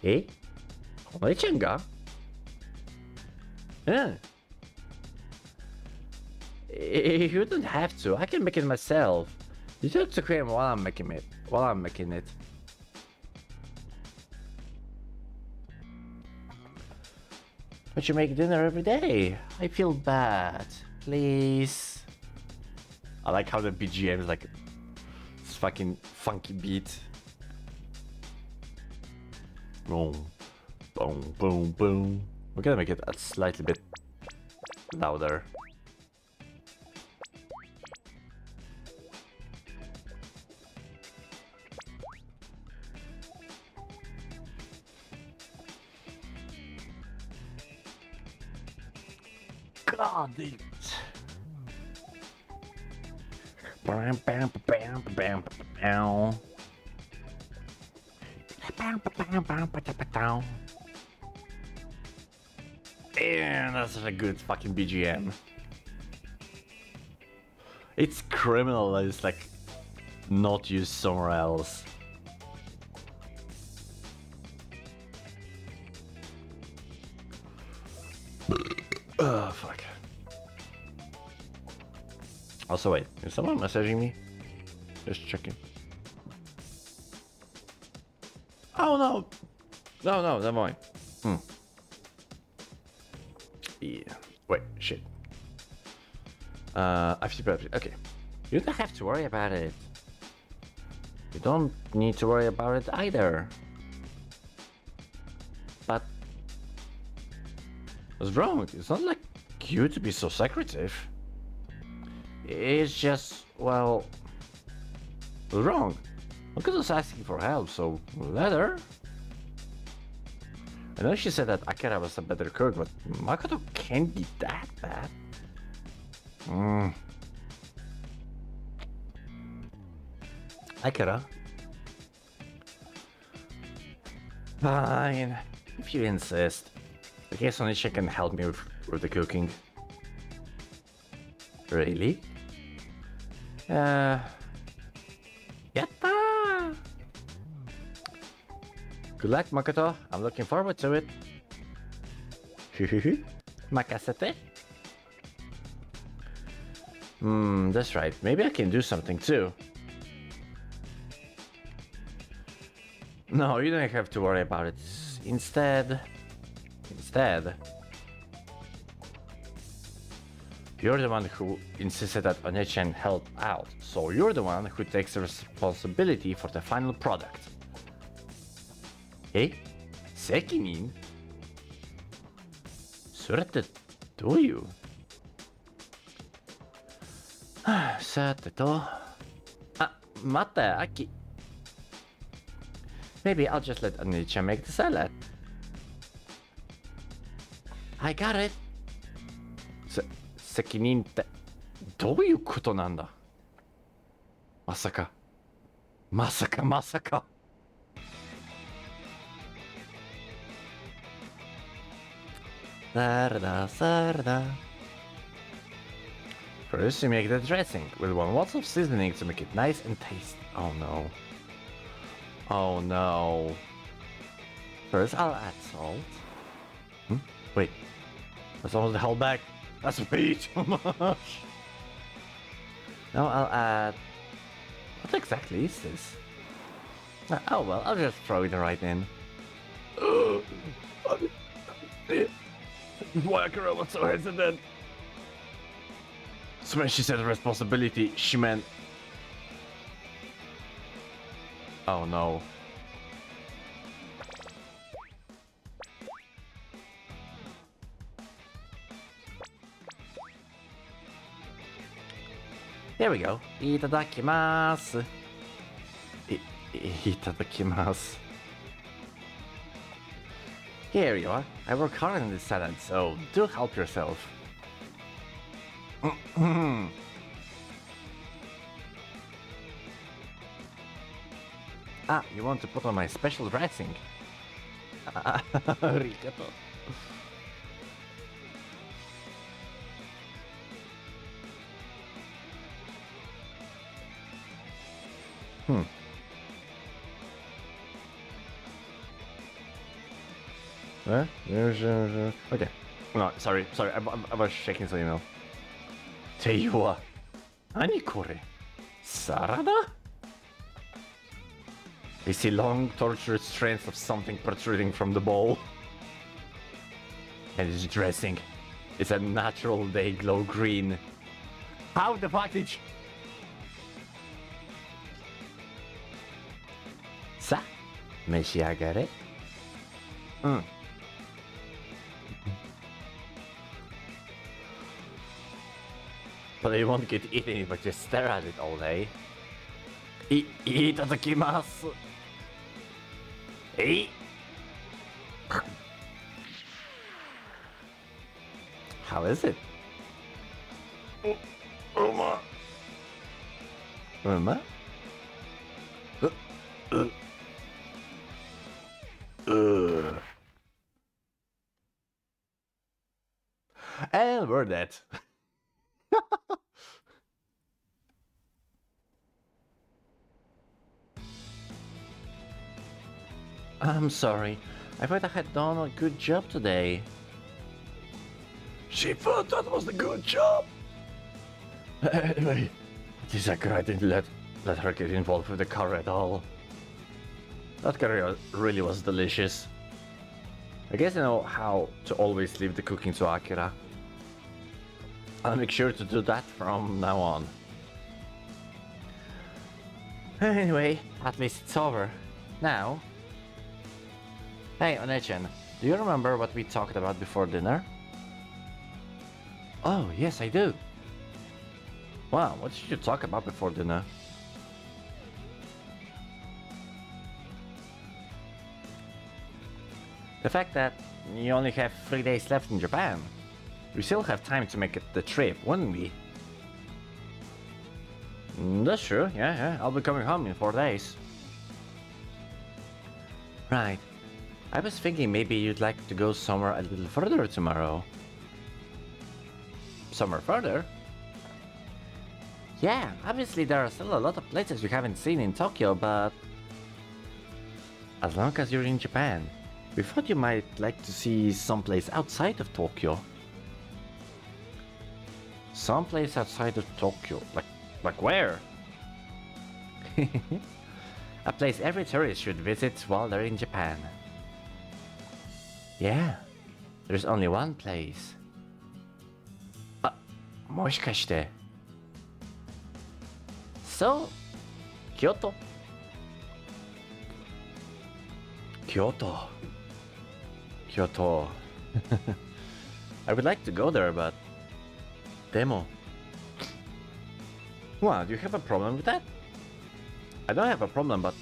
え？お姉ちゃんが？うん。You don't have to. I can make it myself. You talk to him while I'm making it. But you make dinner every day. I feel bad. Please. I like how the BGM is like this fucking funky beat. Boom, boom, boom, boom. We're gonna make it a slightly bit louder. God damn it. Bam, bam, bam, bam, bam. Damn, that's such a good fucking BGM. It's criminal that it's like not used somewhere else. Oh, fuck. Also, wait, is someone messaging me? Just checking. Oh no! No, never mind. Yeah. Wait, shit. I've okay. You don't have to worry about it. You don't need to worry about it either. But what's wrong? It's not like you to be so secretive. It's just, well, what's wrong? Makoto was asking for help, so let her. I know she said that Akira was a better cook, but Makoto can't be that bad. Akira? Fine, if you insist. I guess Onishi can help me with the cooking. Really? Yatta! Good luck, Makoto. I'm looking forward to it. Makasete? That's right. Maybe I can do something too. No, you don't have to worry about it. Instead, you're the one who insisted that Onechan help out, so you're the one who takes the responsibility for the final product. Eh? 責任? それってどういう? さてと。あ、待って、アキ。Maybe I'll just let Onechan make the salad. I got it. 責任ってどういうことなんだ? まさか。Sarda. First, you make the dressing with 1 lots of seasoning to make it nice and tasty. Oh no. First, I'll add salt. Wait. That's almost held back. That's way too much. Now I'll add... What exactly is this? Oh well, I'll just throw it right in. Why Akira was so hesitant? So when she said responsibility, she meant... Oh no. Here we go. Itadakimasu. Itadakimasu. Here you are. I work hard on this salad, so do help yourself. Ah, you want to put on my special dressing? Arigato. Huh? Okay. No, sorry. I was checking some email. Teiwa. Nani kore? Sarada? I see long, tortured strands of something protruding from the bowl. And it's dressing. It's a natural day glow green. How the fuck did you... Sa? Meshiagare? But you won't get eaten if I just stare at it all day. Itadakimasu. How is it? Uma. word that. I'm sorry. I thought I had done a good job today. She thought that was a good job. Anyway, I didn't let her get involved with the curry at all. That curry really was delicious. I guess I know how to always leave the cooking to Akira. I'll make sure to do that from now on. Anyway, at least it's over. Now... Hey, Onechan, do you remember what we talked about before dinner? Oh, yes, I do. Wow, what did you talk about before dinner? The fact that you only have 3 days left in Japan. We still have time to make it the trip, wouldn't we? That's true, yeah, I'll be coming home in 4 days. Right. I was thinking maybe you'd like to go somewhere a little further tomorrow. Somewhere further? Yeah, obviously there are still a lot of places you haven't seen in Tokyo, but... As long as you're in Japan, we thought you might like to see someplace outside of Tokyo. Someplace outside of Tokyo? Like where? A place every tourist should visit while they're in Japan. Yeah, there's only one place. もしかして。そう、京都。京都. I would like to go there, but... Demo. What, do you have a problem with that? I don't have a problem, but...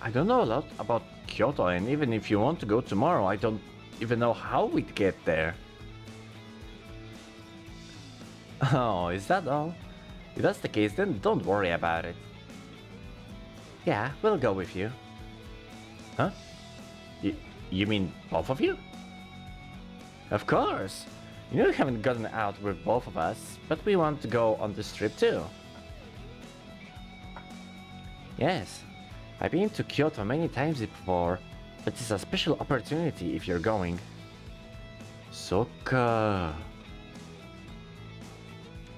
I don't know a lot about Kyoto, and even if you want to go tomorrow, I don't even know how we'd get there. Oh, is that all? If that's the case, then don't worry about it. Yeah, we'll go with you. Huh? You mean both of you? Of course! You know we haven't gotten out with both of us, but we want to go on this trip too. Yes, I've been to Kyoto many times before, but it's a special opportunity if you're going. Sokka.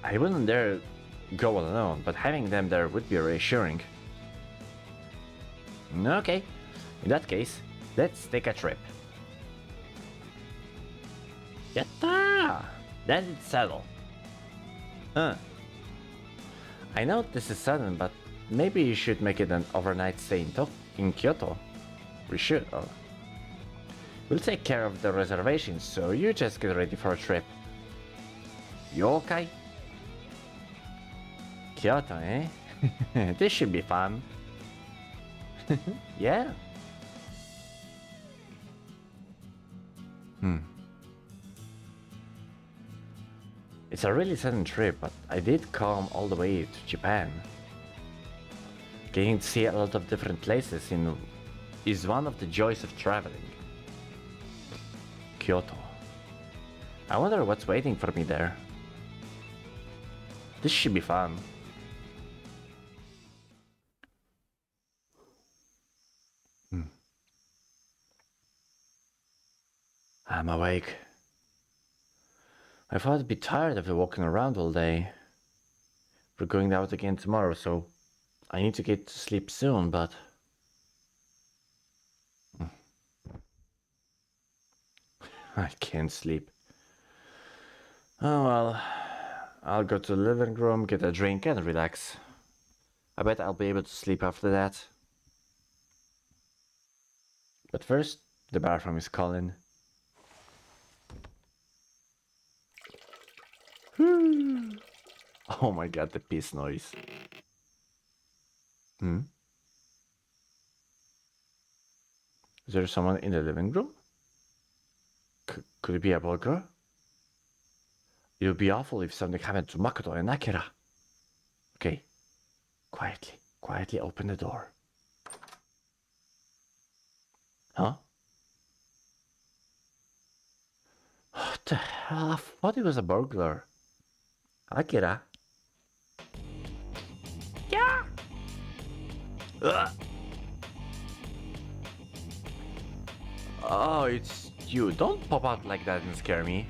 I wouldn't dare go alone, but having them there would be reassuring. Okay, in that case, let's take a trip. Yatta! Then it's settled. I know this is sudden, but maybe you should make it an overnight stay in Kyoto. We should. We'll take care of the reservations, so you just get ready for a trip. Yokai? Kyoto, eh? This should be fun. Yeah. It's a really sudden trip, but I did come all the way to Japan. Getting to see a lot of different places is one of the joys of traveling. Kyoto. I wonder what's waiting for me there. This should be fun. I'm awake. I thought I'd be tired after walking around all day. We're going out again tomorrow, so I need to get to sleep soon, but... I can't sleep. Oh well, I'll go to the living room, get a drink and relax. I bet I'll be able to sleep after that. But first, the bathroom is calling. Oh my god, the piss noise. Is there someone in the living room? Could it be a burglar? It would be awful if something happened to Makoto and Akira. Okay, quietly open the door. Huh? the hell? I thought he was a burglar. Akira. Yeah. Ugh. Oh, it's you. Don't pop out like that and scare me.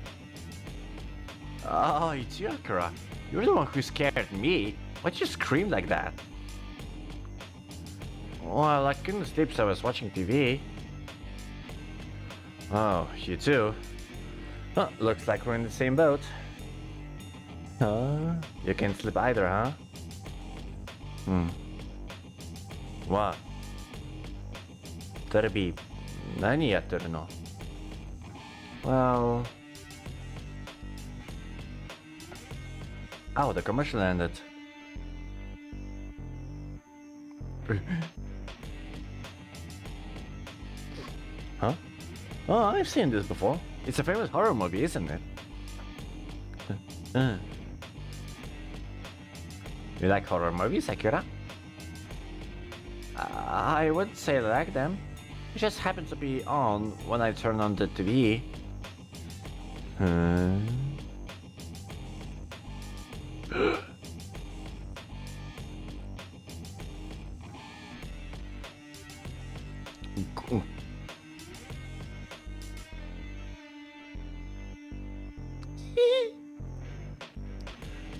Oh, it's you, Akira. You're the one who scared me. Why'd you scream like that? Well, I couldn't sleep, so I was watching TV. Oh, you too? Huh, looks like we're in the same boat. Huh? You can't sleep either, huh? What? テレビ、何やってるの? Well... Oh, the commercial ended. Huh? Oh, I've seen this before. It's a famous horror movie, isn't it? You like horror movies, Akira? I wouldn't say I like them. It just happens to be on when I turn on the TV.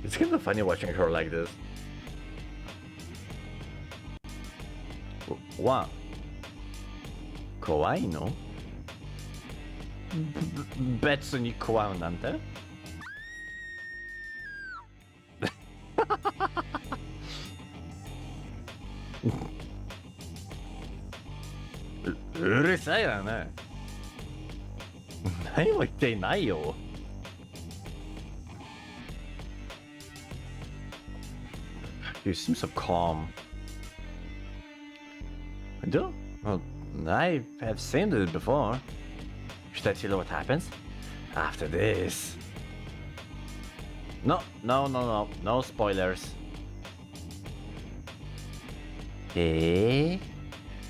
It's kind of funny watching her like this. What? Kawaii no? 別に怖いなんてうるさいわね。何も言っていないよ。You seem so calm. I do? Well, I have seen this before. Should I tell you what happens? After this. No spoilers.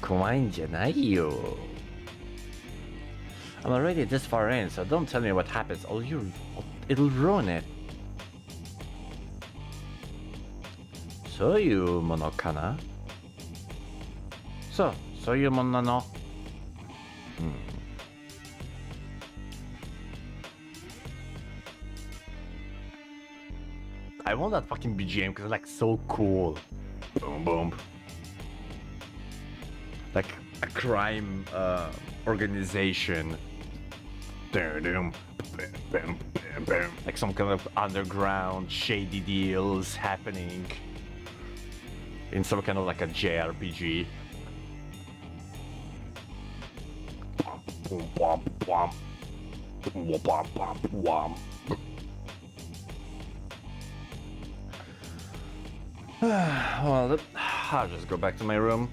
怖いんじゃないよ。I'm already this far in, so don't tell me what happens or it'll ruin it. そういうものかな? そういうものなの。I want that fucking BGM because it's like so cool. Boom boom. Like a crime organization. Like some kind of underground shady deals happening in some kind of like a JRPG. Well, I'll just go back to my room.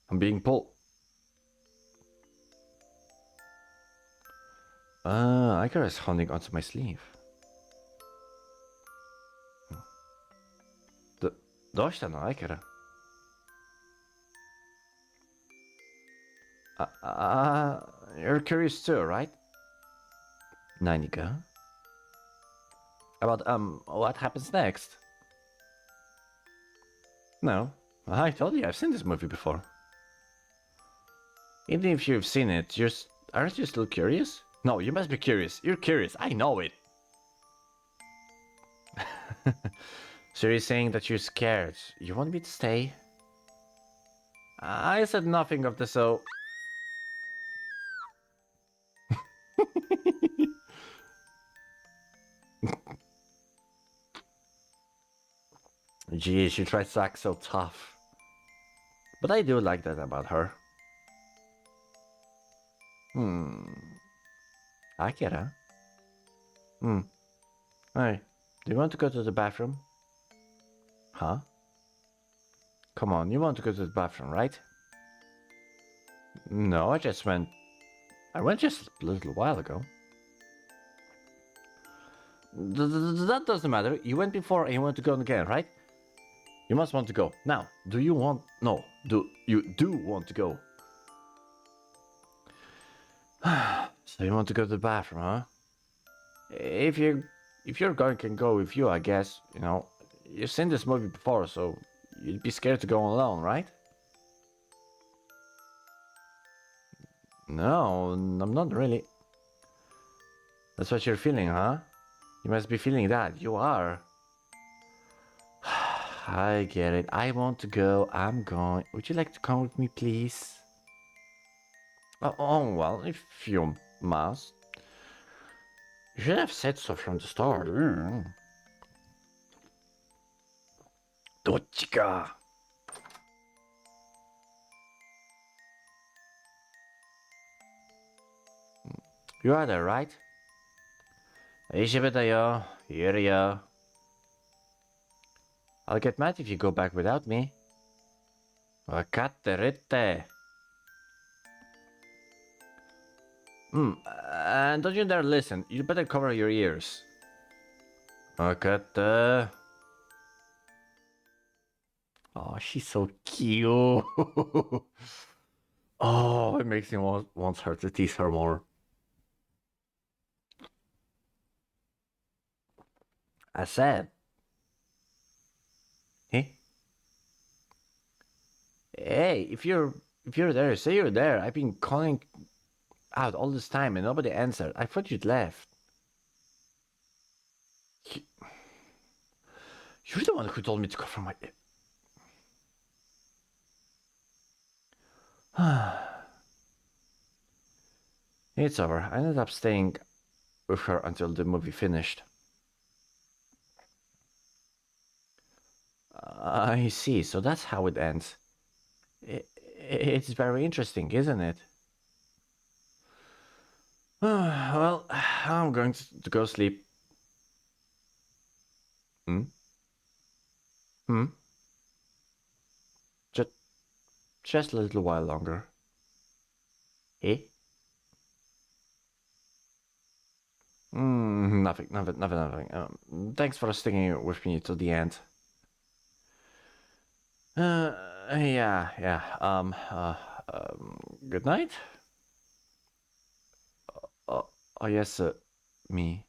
I'm being pulled. Ikara is holding onto my sleeve. どうしたの, Ikara? You're curious too, right? 何か? About, what happens next? No, I told you I've seen this movie before. Even if you've seen it, aren't you still curious? No, you must be curious. You're curious, I know it. So you're saying that you're scared. You want me to stay? I said nothing of the so... Gee, she tries to act so tough. But I do like that about her. Akira? Hey, do you want to go to the bathroom? Huh? Come on, you want to go to the bathroom, right? No, I went just a little while ago. That doesn't matter. You went before and you want to go again, right? You must want to go. Now, do you want... No, do you want to go? So you want to go to the bathroom, huh? If you're going, can go with you, I guess. You know, you've seen this movie before, so you'd be scared to go alone, right? No, I'm not really. That's what you're feeling, huh? You must be feeling that. You are. I get it. I want to go. I'm going. Would you like to come with me, please? Oh well, if you must. You should have said so from the start. どっちか. You are there, right? 石部だよ。言えるよ。I'll get mad if you go back without me. わかってるって。And don't you dare listen. You better cover your ears. わかった。Oh, she's so cute. Oh, it makes me want her to tease her more. I said. Hey? Hey, if you're there, say you're there. I've been calling out all this time and nobody answered. I thought you'd left. You're the one who told me to cover my... It's over. I ended up staying with her until the movie finished. I see, so that's how it ends. It's very interesting, isn't it? Well, I'm going to go sleep. Just a little while longer. Eh? Nothing. Thanks for sticking with me to the end. Yeah. Good night? Oh, yes, me.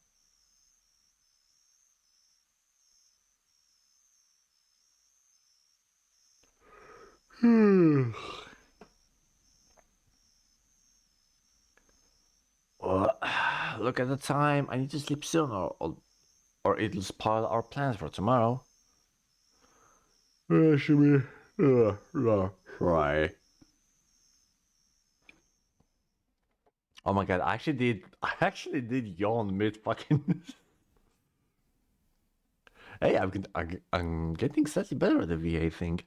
Look at the time. I need to sleep soon, or it'll spoil our plans for tomorrow. Should we? Try. Oh my god! I actually did yawn mid fucking. Hey, I'm getting slightly better at the VA thing.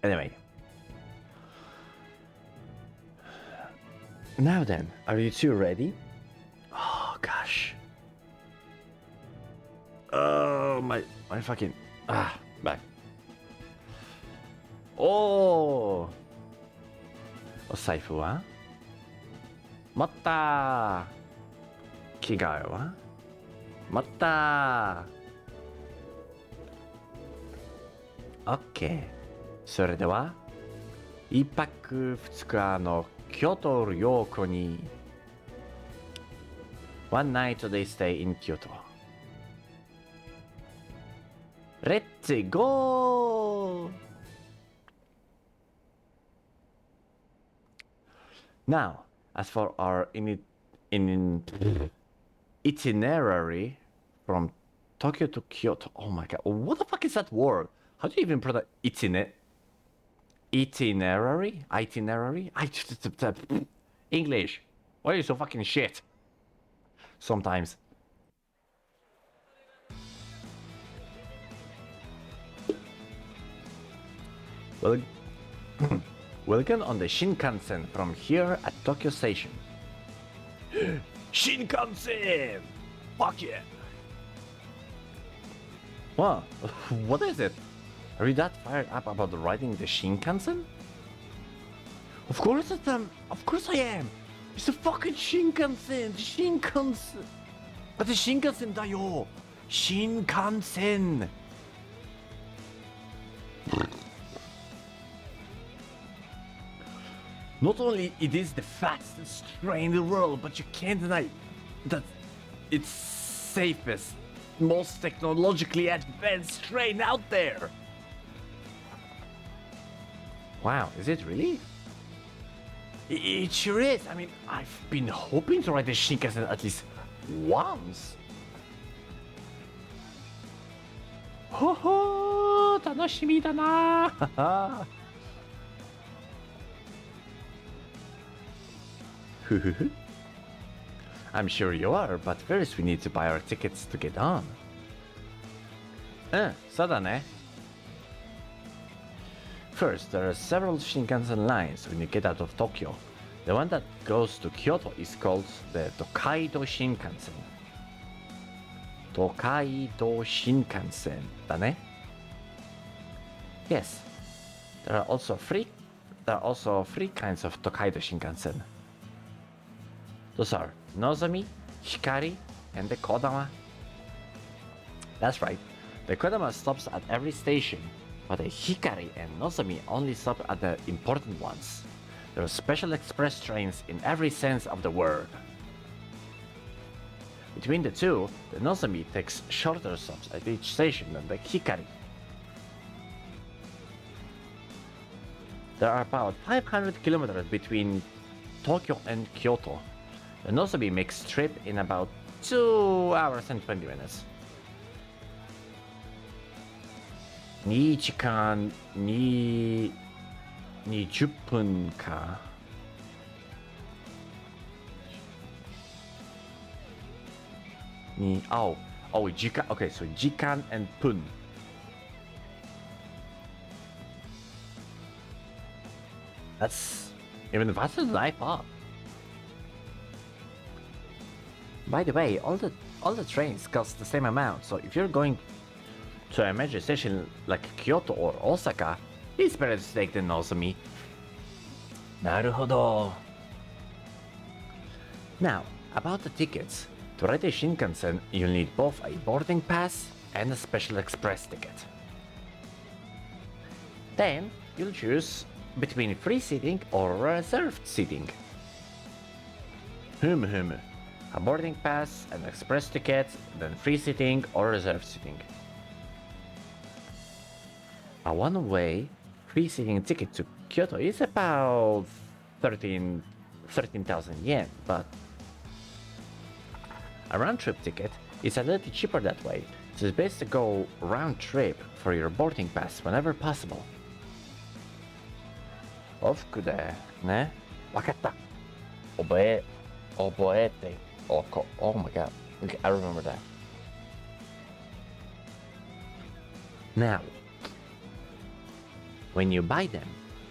Anyway. Now then, are you two ready? Oh gosh. Oh my fucking back. Oh. お財布は持った着替えは持った OK それでは一泊二日の京都旅行に One night they stay in Kyoto. Let's go! Now, as for our itinerary from Tokyo to Kyoto. Oh my god, what the fuck is that word? How do you even pronounce itinerary? Itinerary? English. Why are you so fucking shit? Sometimes. Well, welcome on the Shinkansen from here at Tokyo Station. Shinkansen! Fuck yeah! What? What is it? Are you that fired up about riding the Shinkansen? Of course I am. Of course I am. It's a fucking Shinkansen. The Shinkansen. だって新幹線だよ。新幹線。Not only it is the fastest train in the world, but you can't deny that it's safest, most technologically advanced train out there. Wow, is it really? It sure is. I mean, I've been hoping to ride the Shinkansen at least once. Ho ho, 楽しみだな。I'm sure you are, but first we need to buy our tickets to get on. そうだね。First, there are several Shinkansen lines when you get out of Tokyo. The one that goes to Kyoto is called the Tokaido Shinkansen. Tokaido Shinkansen だね。Yes. There are also three kinds of Tokaido Shinkansen. Those are Nozomi, Hikari, and the Kodama. That's right. The Kodama stops at every station, but the Hikari and Nozomi only stop at the important ones. There are special express trains in every sense of the word. Between the two, the Nozomi takes shorter stops at each station than the Hikari. There are about 500 kilometers between Tokyo and Kyoto. The Nozomi makes trip in about 2 hours and 20 minutes. 2時間20分か。時間 okay, so 時間 and 分 That's even faster than I thought. By the way, all the trains cost the same amount, so if you're going to a major station like Kyoto or Osaka, it's better to take the Nozomi. なるほど. Now, about the tickets. To ride a Shinkansen, you'll need both a boarding pass and a special express ticket. Then, you'll choose between free seating or reserved seating. A boarding pass, an express ticket, then free seating or reserved seating. A one-way free seating ticket to Kyoto is about 13,000 yen, but a round-trip ticket is a little cheaper that way, so it's best to go round-trip for your boarding pass whenever possible. 往復でね。わかった。覚えて。Oh my god. Okay, I remember that. Now, when you buy them,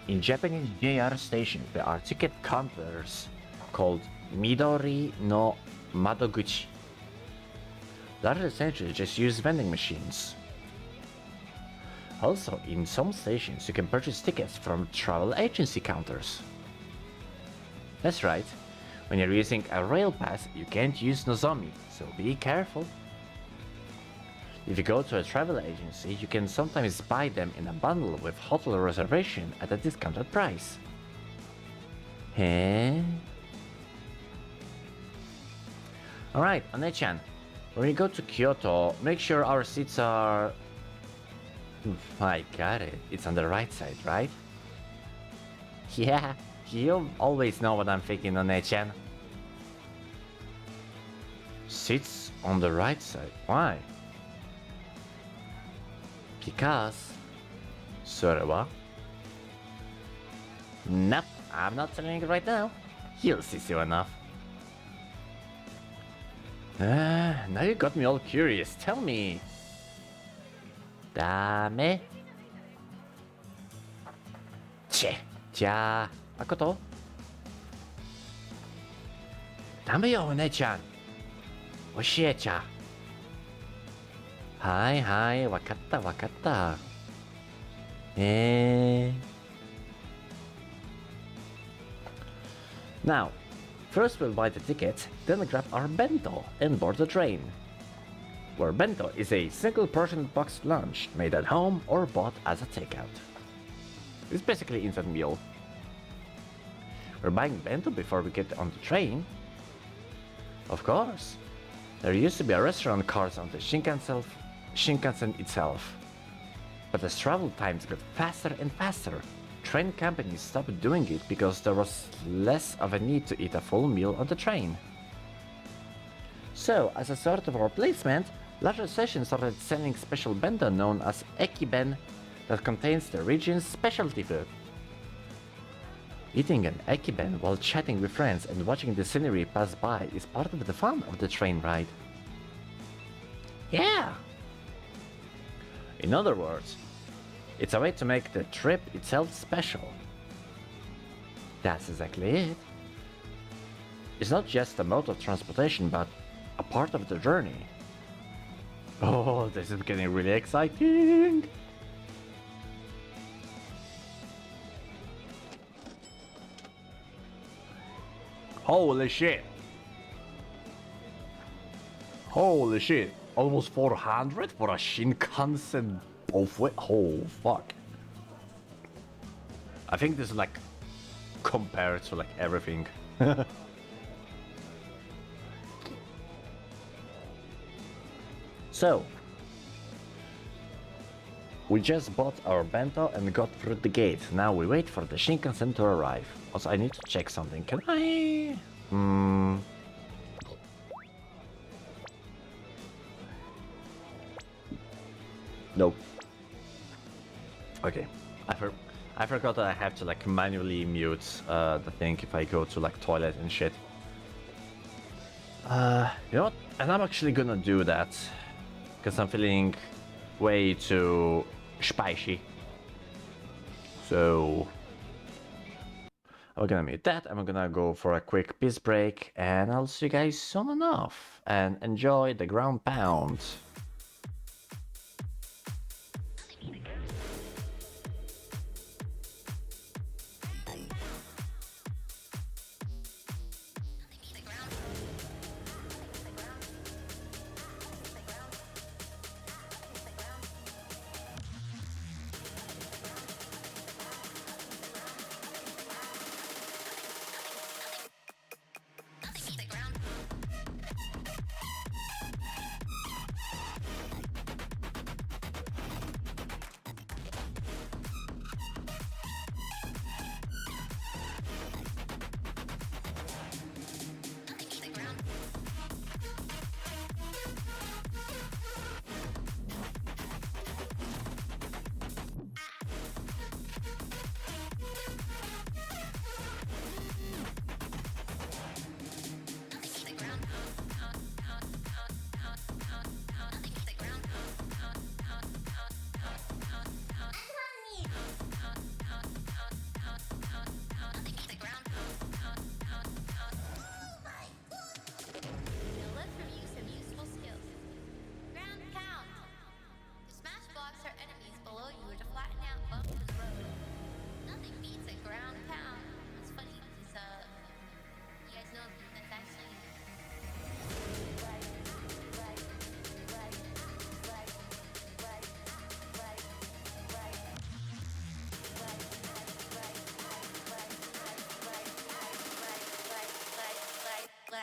in Japanese JR stations there are ticket counters called Midori no Madoguchi. That is essentially just use vending machines. Also, in some stations you can purchase tickets from travel agency counters. That's right, when you're using a rail pass you can't use Nozomi, so be careful. If you go to a travel agency, you can sometimes buy them in a bundle with hotel reservation at a discounted price. Huh? Alright, One-chan, when you go to Kyoto, make sure our seats are... I got it. It's on the right side, right? Yeah, you always know what I'm thinking, One-chan. Seats on the right side? Why? Because... それは? Nope, I'm not telling you right now. You'll see soon enough. Now you got me all curious. Tell me. ダメ. チェ、じゃあ、誠? ダメよ、お姉ちゃん。教えちゃ。はいはい、わかったわかった。Now, first we'll buy the ticket, then grab our bento and board the train. Where bento is a single portion boxed lunch made at home or bought as a takeout. It's basically instant meal. We're buying bento before we get on the train. Of course. There used to be a restaurant cars on the Shinkansen itself. But as travel times got faster and faster, train companies stopped doing it because there was less of a need to eat a full meal on the train. So, as a sort of replacement, larger stations started selling special bento known as ekiben that contains the region's specialty food. Eating an ekiben while chatting with friends and watching the scenery pass by is part of the fun of the train ride. Yeah! In other words, it's a way to make the trip itself special. That's exactly it. It's not just a mode of transportation, but a part of the journey. Oh, this is getting really exciting! Holy shit! Holy shit! Almost 400 for a Shinkansen both way. Oh fuck! I think this is like compared to like everything. So, we just bought our bento and got through the gate. Now we wait for the Shinkansen to arrive. Also, I need to check something. Can I? Nope. Okay. I forgot that I have to like manually mute the thing if I go to like toilet and shit. You know what? And I'm actually gonna do that. Because I'm feeling way too spicy. So I'm gonna mute that. I'm gonna go for a quick piss break, and I'll see you guys soon enough. And enjoy the ground pound.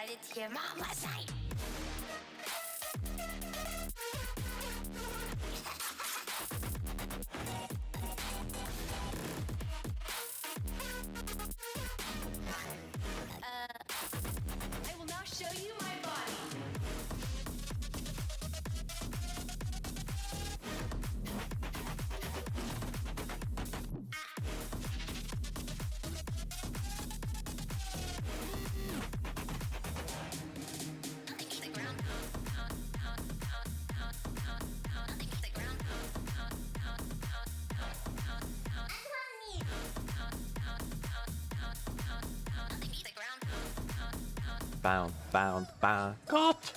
It's your mama's side. I will now show you my body. Bound, bound, bound. Got!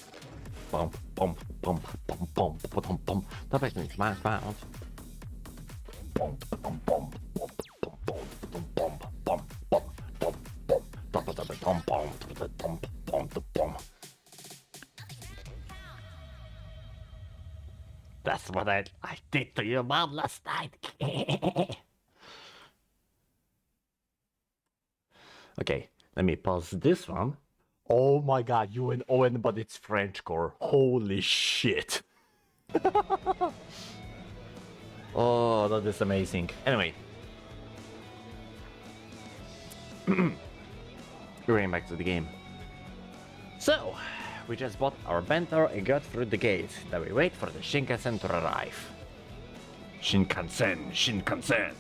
Bump, bump, bump, bump, bump, bump, bump. Dat weet ik niet, maar bound. Bump, bump, bump, bump, bump, bump, bump, bump, bump, bump, bump, bump, bump, Bum, bum, bum, bum, bum. That's what I did to your mom last night. Okay, let me pause this one. Oh my god, you and Owen, but it's Frenchcore. Holy shit. Oh, that is amazing. Anyway. Going back to the game. So, we just bought our bento and got through the gate. Now we wait for the Shinkansen to arrive. Shinkansen, Shinkansen.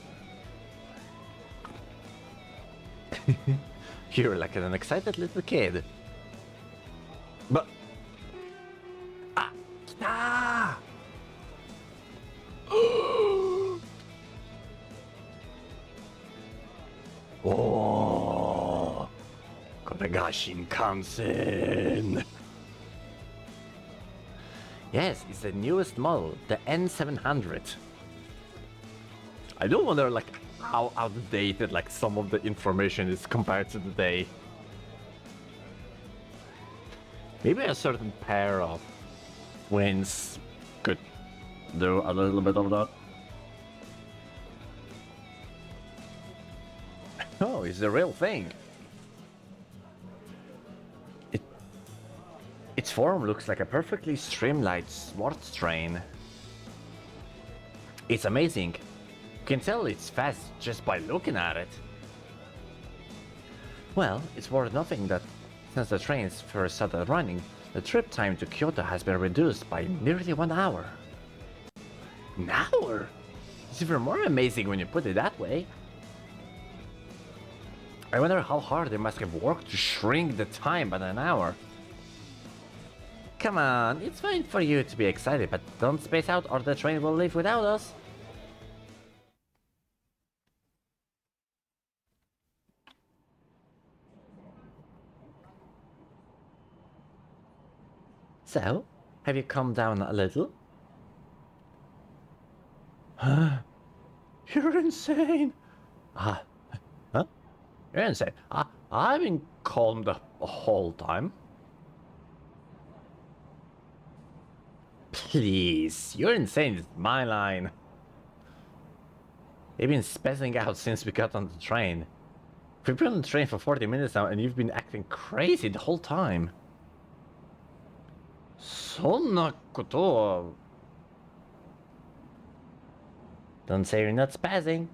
You're like an excited little kid. But... Ah! Kita! Oh! これが新幹線! Yes, it's the newest model, the N700. I do wonder, like, how outdated, like, some of the information is compared to today. Maybe a certain pair of wings could do a little bit of that. Oh, it's the real thing. Its form looks like a perfectly streamlined sports train. It's amazing. You can tell it's fast just by looking at it. Well, it's worth nothing that since the trains first started running, the trip time to Kyoto has been reduced by nearly 1 hour. An hour? It's even more amazing when you put it that way. I wonder how hard they must have worked to shrink the time by an hour. Come on, it's fine for you to be excited, but don't space out or the train will leave without us. So, have you calmed down a little? Huh? You're insane! Huh? You're insane. I've been calm the whole time. Please, you're insane, it's my line. You've been spazzing out since we got on the train. We've been on the train for 40 minutes now and you've been acting crazy the whole time. そんなことは... Don't say you're not spazzing.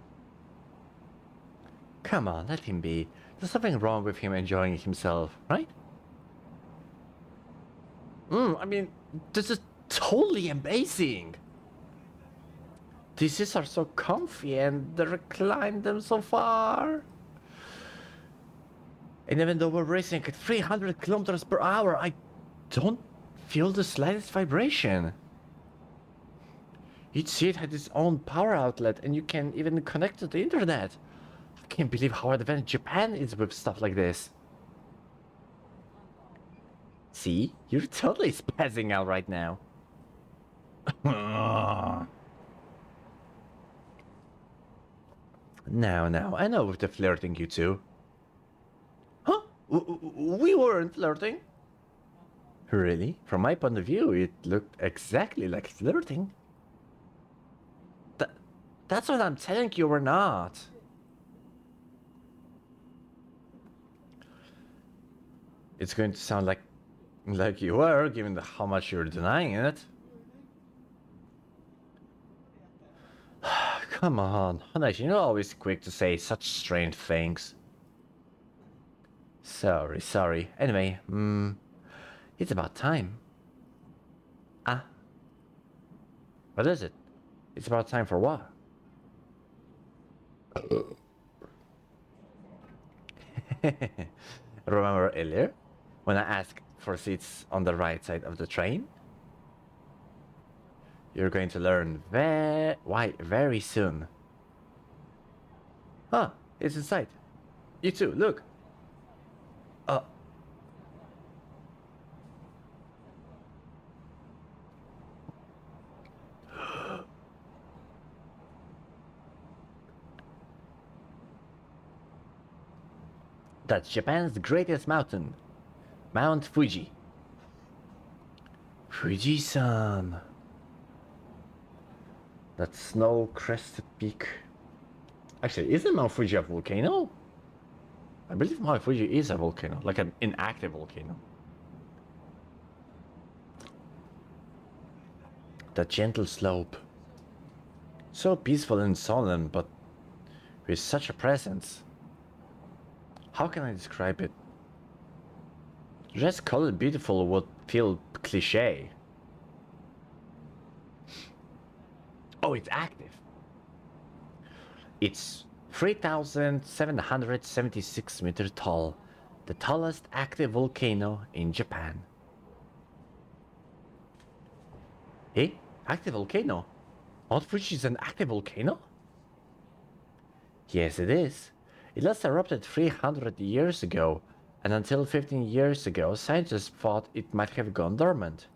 Come on, let him be. There's something wrong with him enjoying himself, right? I mean, this is totally amazing. These seats are so comfy and they recline them so far. And even though we're racing at 300 kilometers per hour, I don't feel the slightest vibration. Each seat has its own power outlet and you can even connect to the internet. I can't believe how advanced Japan is with stuff like this. See? You're totally spazzing out right now. Now, I know with the flirting you two. Huh? We weren't flirting. Really? From my point of view, it looked exactly like flirting. That's what I'm telling you, we're not. It's going to sound like you were, given how much you're denying it. Come on, Hanashi, you're always quick to say such strange things. Sorry. Anyway, it's about time. Ah. What is it? It's about time for what? Remember earlier when I asked for seats on the right side of the train? You're going to learn very soon. Ah, it's inside. You too, look. That's Japan's greatest mountain, Mount Fuji. Fuji-san. That snow-crested peak. Actually, isn't Mount Fuji a volcano? I believe Mount Fuji is a volcano, like an inactive volcano. The gentle slope. So peaceful and solemn, but with such a presence. How can I describe it? Just call it beautiful would feel cliche. Oh, it's active. It's 3,776 meters tall, the tallest active volcano in Japan. Eh? Active volcano? Mount Fuji is an active volcano? Yes, it is. It last erupted 300 years ago, and until 15 years ago, scientists thought it might have gone dormant.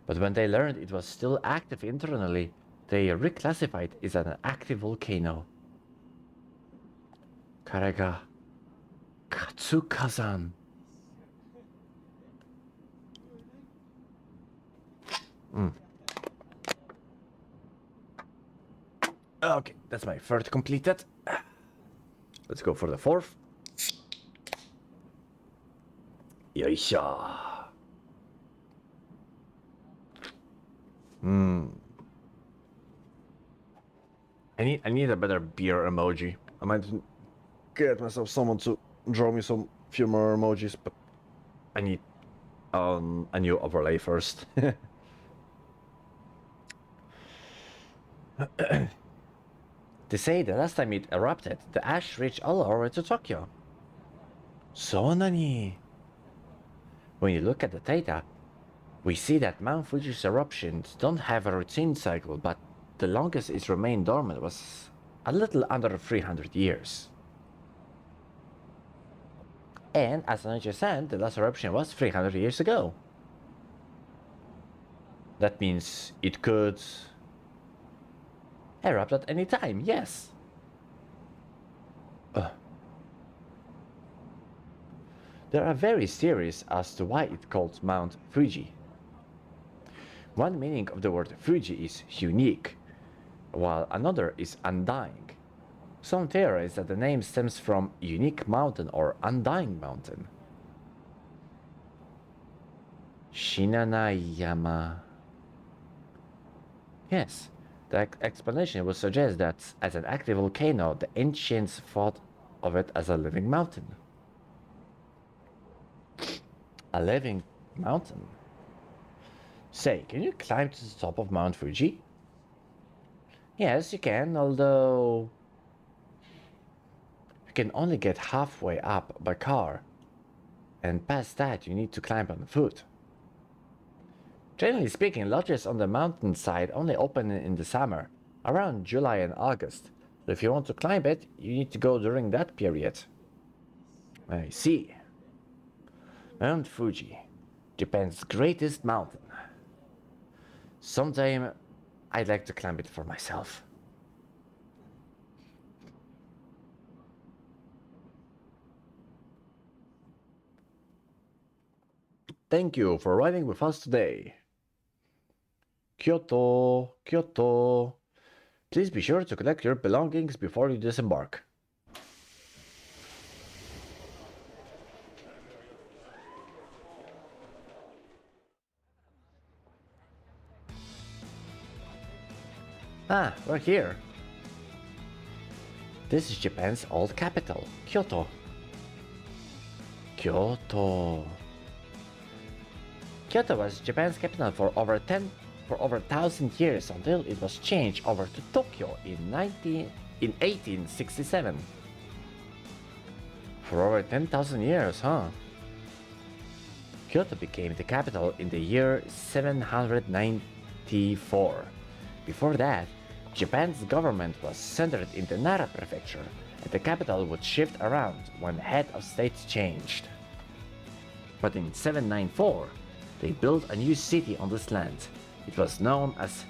But when they learned it was still active internally, they reclassified it as an active volcano. これが活火山。Okay, that's my third completed. Let's go for the fourth. Yoisha. I need a better beer emoji. I might get myself someone to draw me some few more emojis, but I need a new overlay first. They say the last time it erupted, the ash reached all over to Tokyo. So nani? When you look at the data, we see that Mount Fuji's eruptions don't have a routine cycle, but the longest it's remained dormant was a little under 300 years. And as I just said, the last eruption was 300 years ago. That means it could erupt at any time, yes. There are various theories as to why it's called Mount Fuji. One meaning of the word Fuji is unique, while another is undying. Some theorize that the name stems from unique mountain or undying mountain. Shinanai-yama. Yes, the explanation would suggest that as an active volcano, the ancients thought of it as a living mountain. A living mountain? Say, can you climb to the top of Mount Fuji? Yes, you can, although you can only get halfway up by car, and past that you need to climb on foot. Generally speaking, lodges on the mountainside only open in the summer, around July and August. So if you want to climb it, you need to go during that period. I see. Mount Fuji, Japan's greatest mountain. Sometime I'd like to climb it for myself. Thank you for riding with us today. Kyoto, Kyoto. Please be sure to collect your belongings before you disembark. Ah, we're here. This is Japan's old capital, Kyoto. Kyoto. Kyoto was Japan's capital for over 1,000 years until it was changed over to Tokyo in 1867. For over 10,000 years, huh? Kyoto became the capital in the year 794. Before that, Japan's government was centered in the Nara prefecture, and the capital would shift around when head of state changed. But in 794, they built a new city on this land. It was known as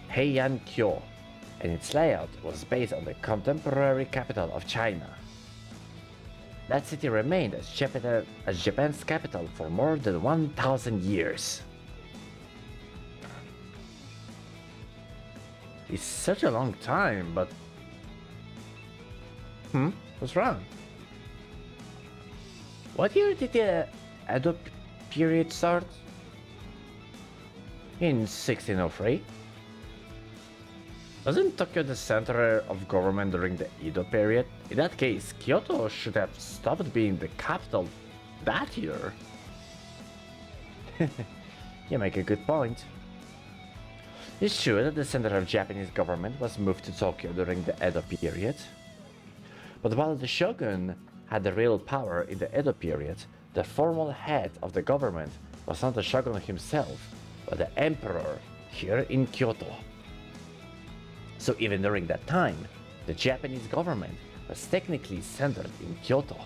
Heian-kyo, and its layout was based on the contemporary capital of China. that city remained as Japan's capital for more than 1,000 years. It's such a long time, but... What's wrong? What year did the Edo period start? In 1603? Wasn't Tokyo the center of government during the Edo period? In that case, Kyoto should have stopped being the capital that year. You make a good point. It's true that the center of Japanese government was moved to Tokyo during the Edo period. But while the shogun had the real power in the Edo period, the formal head of the government was not the shogun himself, but the emperor here in Kyoto. So even during that time, the Japanese government was technically centered in Kyoto.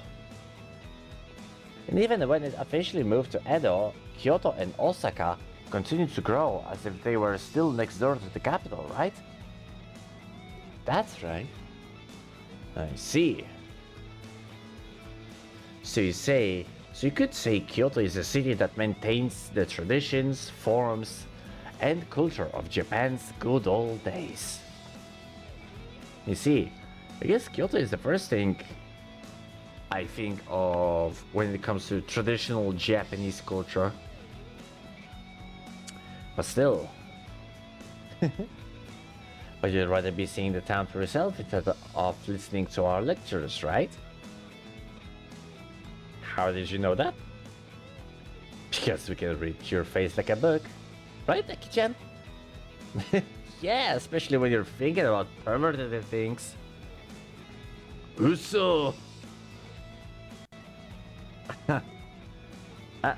And even when it officially moved to Edo, Kyoto and Osaka continued to grow as if they were still next door to the capital, right? That's right. I see. So you could say Kyoto is a city that maintains the traditions, forms, and culture of Japan's good old days. You see, I guess Kyoto is the first thing I think of when it comes to traditional Japanese culture. But still. But you'd rather be seeing the town for yourself instead of listening to our lectures, right? How did you know that? Because we can read your face like a book. Right, Aki-chan? Yeah, especially when you're thinking about perverted things. Uso! A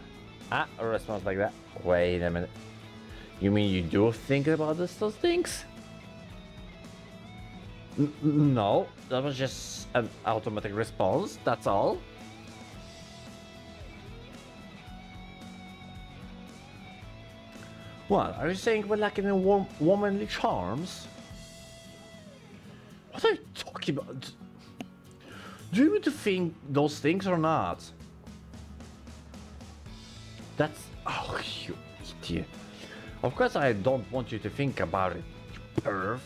response like that. Wait a minute. You mean you do think about those things? No, that was just an automatic response, that's all. What, are you saying we're lacking in womanly charms? What are you talking about? Do you mean to think those things or not? That's... Oh, you idiot. Of course I don't want you to think about it, you perv.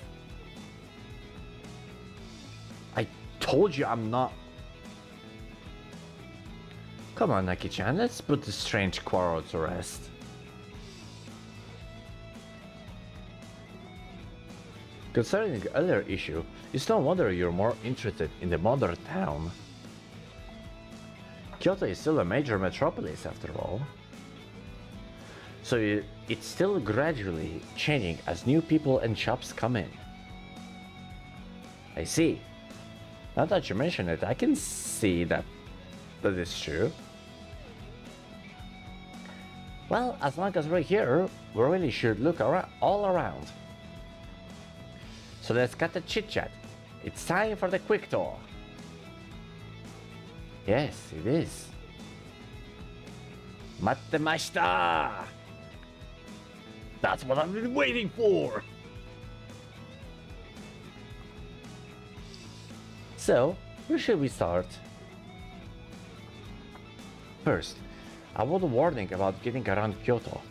I told you I'm not... Come on, Aki-chan, let's put this strange quarrel to rest. Concerning the earlier issue, it's no wonder you're more interested in the modern town. Kyoto is still a major metropolis after all. So it's still gradually changing as new people and shops come in. I see. Now that you mention it, I can see that is true. Well, as long as we're here, we really should look all around. So let's cut the chit-chat. It's time for the quick tour. Yes, it is. Mattemashita! That's what I've been waiting for! So, where should we start? First, a word of warning about getting around Kyoto.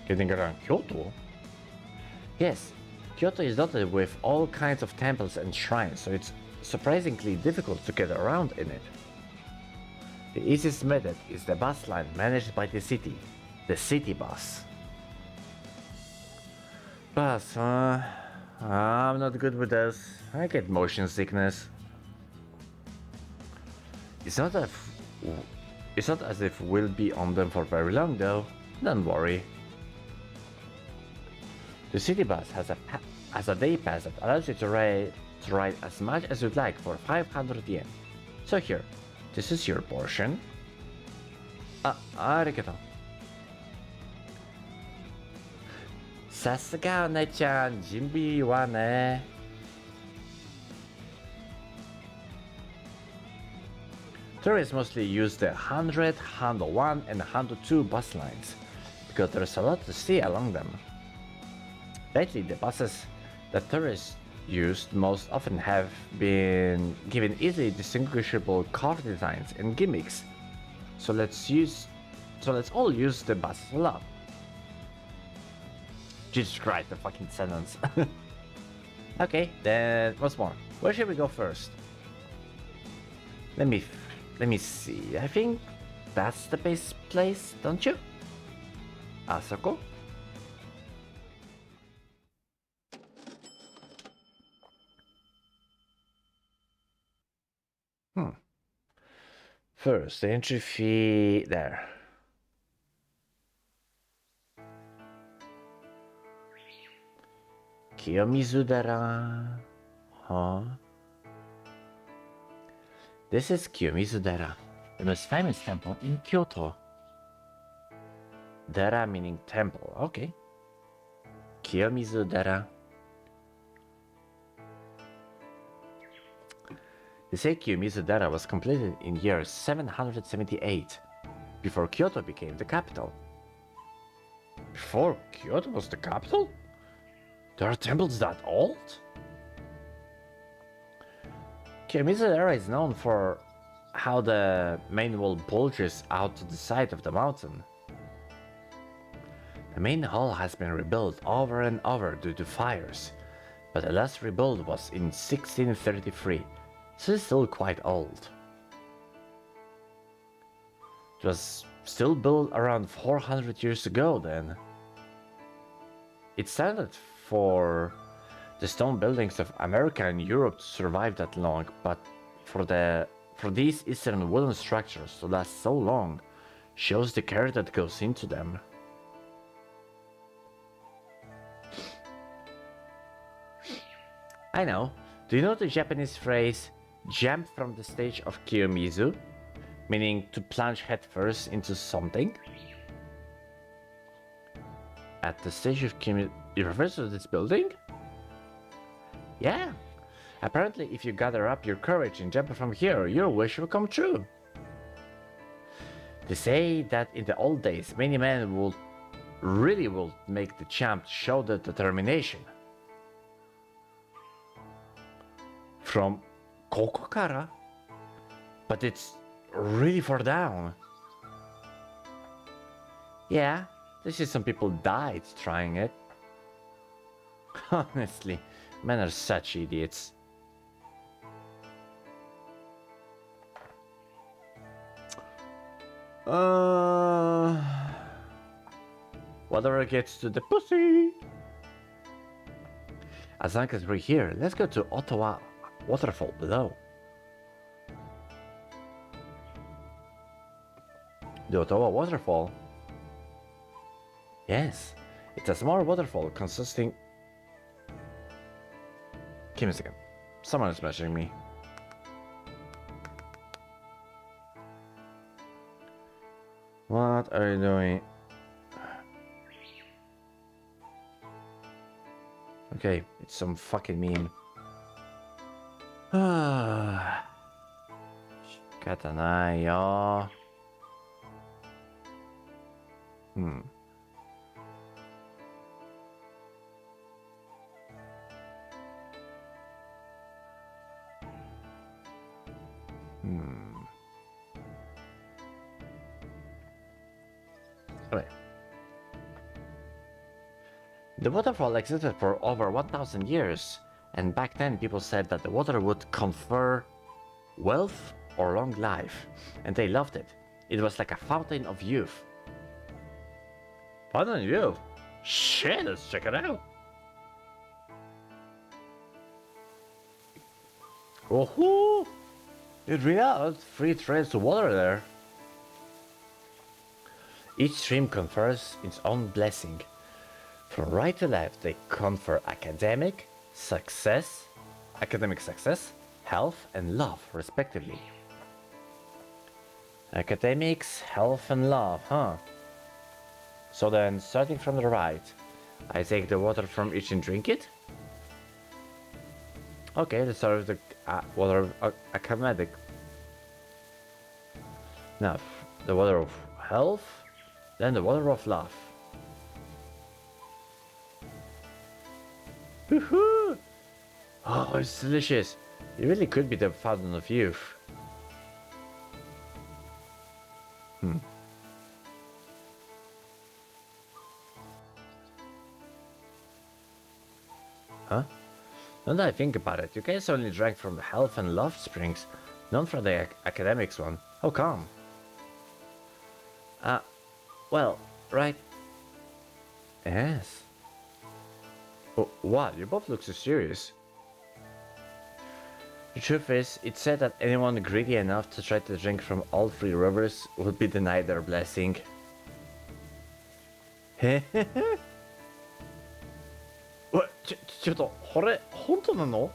Getting around Kyoto? Yes, Kyoto is dotted with all kinds of temples and shrines, so it's surprisingly difficult to get around in it. The easiest method is the bus line managed by the city bus. Bus, I'm not good with those. I get motion sickness. It's not as if we'll be on them for very long though. Don't worry. The city bus has a day pass that allows you to ride as much as you'd like for 500 yen. So here, this is your portion. Arigato. さすがお姉ちゃん、準備はね。Tourists mostly use the 100, 101, and 102 bus lines because there's a lot to see along them. Lately, the buses that tourists used most often have been given easily distinguishable car designs and gimmicks. So let's all use the buses a lot. Jesus Christ, the fucking sentence. Okay, then what's more? Where should we go first? Let me see. I think that's the best place, don't you? Asako? First, the entry fee there. Kiyomizu-dera. Huh? This is Kiyomizu-dera, the most famous temple in Kyoto. Dera meaning temple, okay. Kiyomizu-dera. They say Kiyomizu-dera was completed in year 778, before Kyoto became the capital. Before Kyoto was the capital? There are temples that old? Kiyomizu-dera is known for how the main wall bulges out to the side of the mountain. The main hall has been rebuilt over and over due to fires, but the last rebuild was in 1633, so it's still quite old. It was still built around 400 years ago then. It's standard for the stone buildings of America and Europe to survive that long, but for these Eastern wooden structures to last so long shows the care that goes into them. I know. Do you know the Japanese phrase jump from the stage of Kiyomizu, meaning to plunge headfirst into something? At the stage of Kiyomizu, it refers to this building? Yeah. Apparently, if you gather up your courage and jump from here, your wish will come true. They say that in the old days, many men would make the jump to show their determination. From Kokokara? But it's really far down. Yeah, they say some people died trying it. Honestly, men are such idiots. Whatever gets to the pussy. As long as we're here, let's go to Ottawa Waterfall below. The Ottawa Waterfall? Yes, it's a small waterfall consisting... Give me a second. Someone is messaging me. What are you doing? Okay, it's some fucking meme. Ah, 仕方ないよ。Okay. The waterfall existed for over 1,000 years, and back then people said that the water would confer wealth or long life, and they loved it. It was like a fountain of youth. Fountain of youth? Shit, let's check it out. Oh, it really out free trails to water there. Each stream confers its own blessing. From right to left, they confer academic success, health, and love, respectively. Academics, health, and love, huh? So then, starting from the right, I take the water from each and drink it? Okay, let's start with the water of academic. Now, the water of health, then the water of love. Woohoo! Oh, it's delicious. It really could be the fountain of youth. Huh? Now that I think about it, you guys only drank from the health and love springs, none from the academics one. How come? Well, right. Yes. Oh, what? You both look so serious. The truth is, it said that anyone greedy enough to try to drink from all three rivers would be denied their blessing. What? ちょっと、これ、本当なの?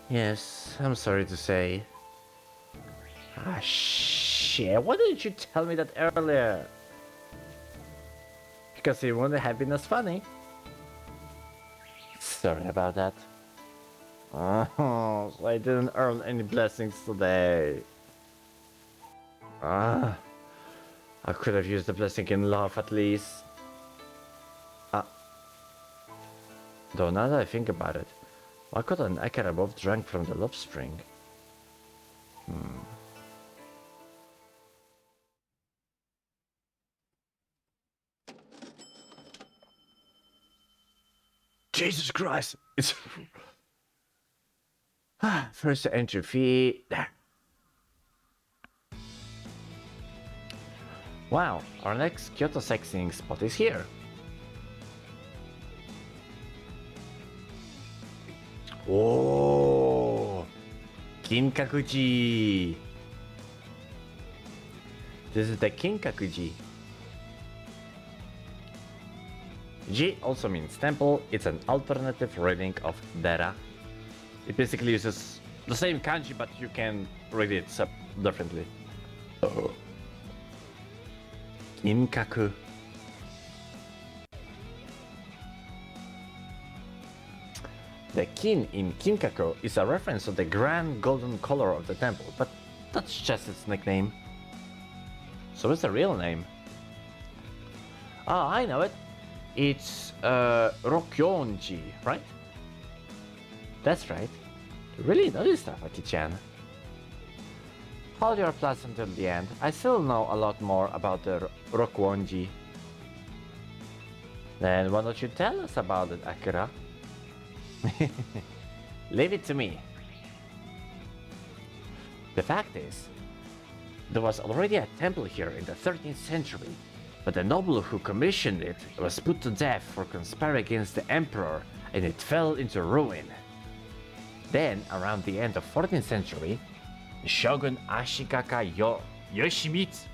Yes, I'm sorry to say. Ah, shit, why didn't you tell me that earlier? Because it wouldn't have been as funny. Sorry about that. Oh, so I didn't earn any blessings today. I could have used the blessing in love at least. Though now that I think about it, why couldn't Akira both drank from the love spring? Jesus Christ! It's first entry fee. There. Wow, our next Kyoto sightseeing spot is here. Oh, Kinkakuji. This is the Kinkakuji. Ji also means temple. It's an alternative reading of Dera. It basically uses the same kanji, but you can read it differently. Kinkaku. The kin in Kinkaku is a reference to the grand golden color of the temple, but that's just its nickname. So what's the real name? I know it. It's Rokkyonji, right? That's right. You really know this stuff, Aki-chan. Hold your applause until the end. I still know a lot more about the Rokkyonji. Then why don't you tell us about it, Akira? Leave it to me. The fact is, there was already a temple here in the 13th century, but the noble who commissioned it was put to death for conspiring against the emperor, and it fell into ruin. Then, around the end of 14th century, Shogun Ashikaga Yoshimitsu.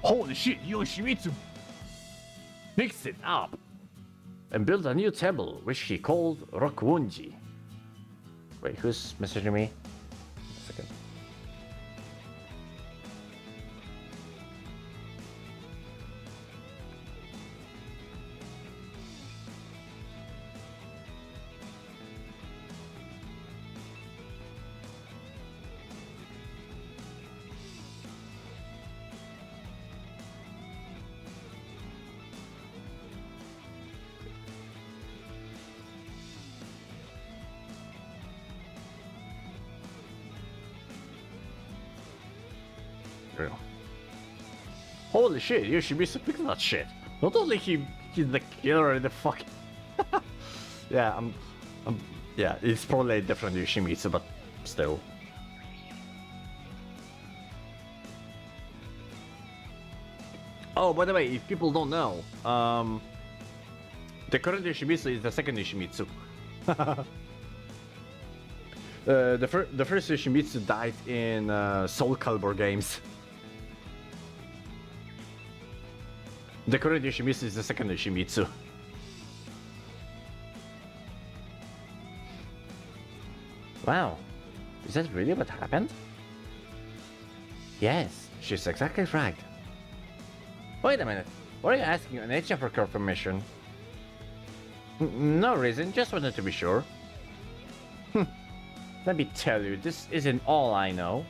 Holy shit, Yoshimitsu fixed it up and built a new temple, which he called Rokkyonji. Wait, who's messaging me? A second. Real. Holy shit, Yoshimitsu picked that shit. Not only he's the killer in the fucking yeah, yeah, it's probably a different Yoshimitsu, but still. Oh, by the way, if people don't know, the current Yoshimitsu is the second Yoshimitsu. The first Yoshimitsu died in Soul Calibur games. The current Yoshimitsu is the second Yoshimitsu. Wow, is that really what happened? Yes, she's exactly right. Wait a minute, why are you asking an agent for confirmation? No reason, just wanted to be sure. Let me tell you, this isn't all I know.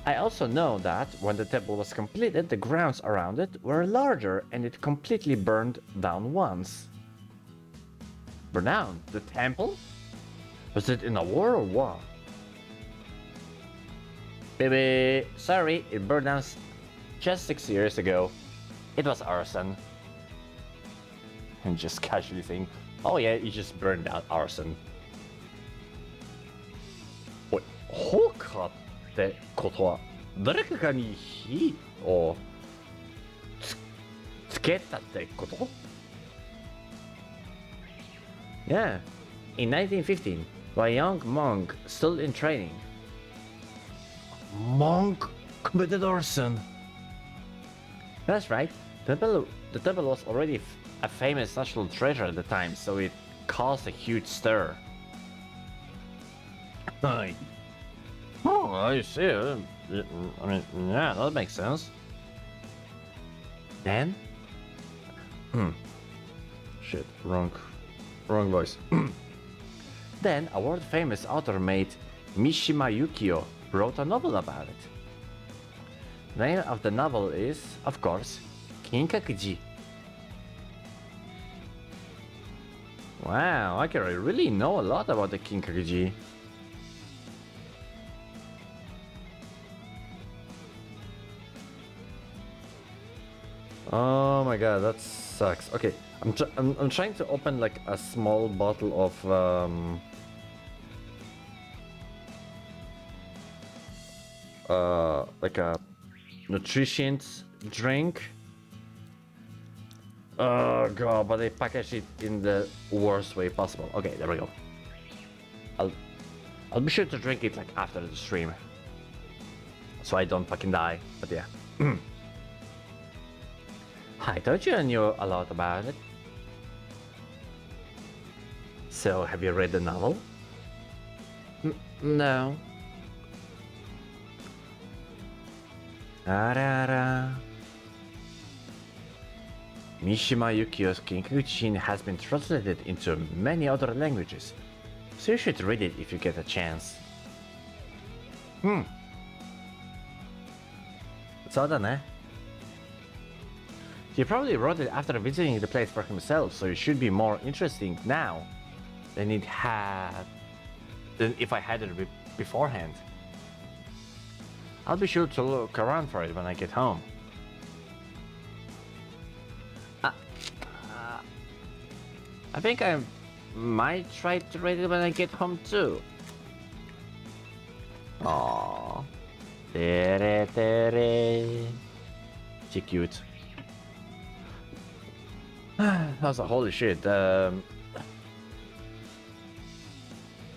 I also know that when the temple was completed, the grounds around it were larger and it completely burned down once. burn down? The temple? Was it in a war or what? Baby, sorry, it burned down just 6 years ago. It was arson. And just casually think, oh yeah, it just burned out arson. Wait, 放火ってことは誰かに火をつけたってこと Yeah, in 1915, by a young monk still in training. Monk committed arson. That's right. The temple was already a famous national treasure at the time, so it caused a huge stir. Aye. Oh, I see. I mean, yeah, that makes sense. Then? Shit, wrong voice. Then a world-famous author mate Mishima Yukio wrote a novel about it. The name of the novel is, of course, Kinkakuji. Wow, I really know a lot about the Kinkakuji. Oh my god, that sucks. Okay, I'm trying to open like a small bottle of like a nutrition drink. Oh god, but they packaged it in the worst way possible. Okay, there we go. I'll be sure to drink it like after the stream, so I don't fucking die. But yeah. I thought you knew a lot about it. So, have you read the novel? No. Arara. Mishima Yukio's Kinkaku-jin has been translated into many other languages, so you should read it if you get a chance. そうだね. He probably wrote it after visiting the place for himself, so it should be more interesting now than if I had it beforehand. I'll be sure to look around for it when I get home. I think I might try to read it when I get home too. Aww. Tere tere. She cute. That's a holy shit. The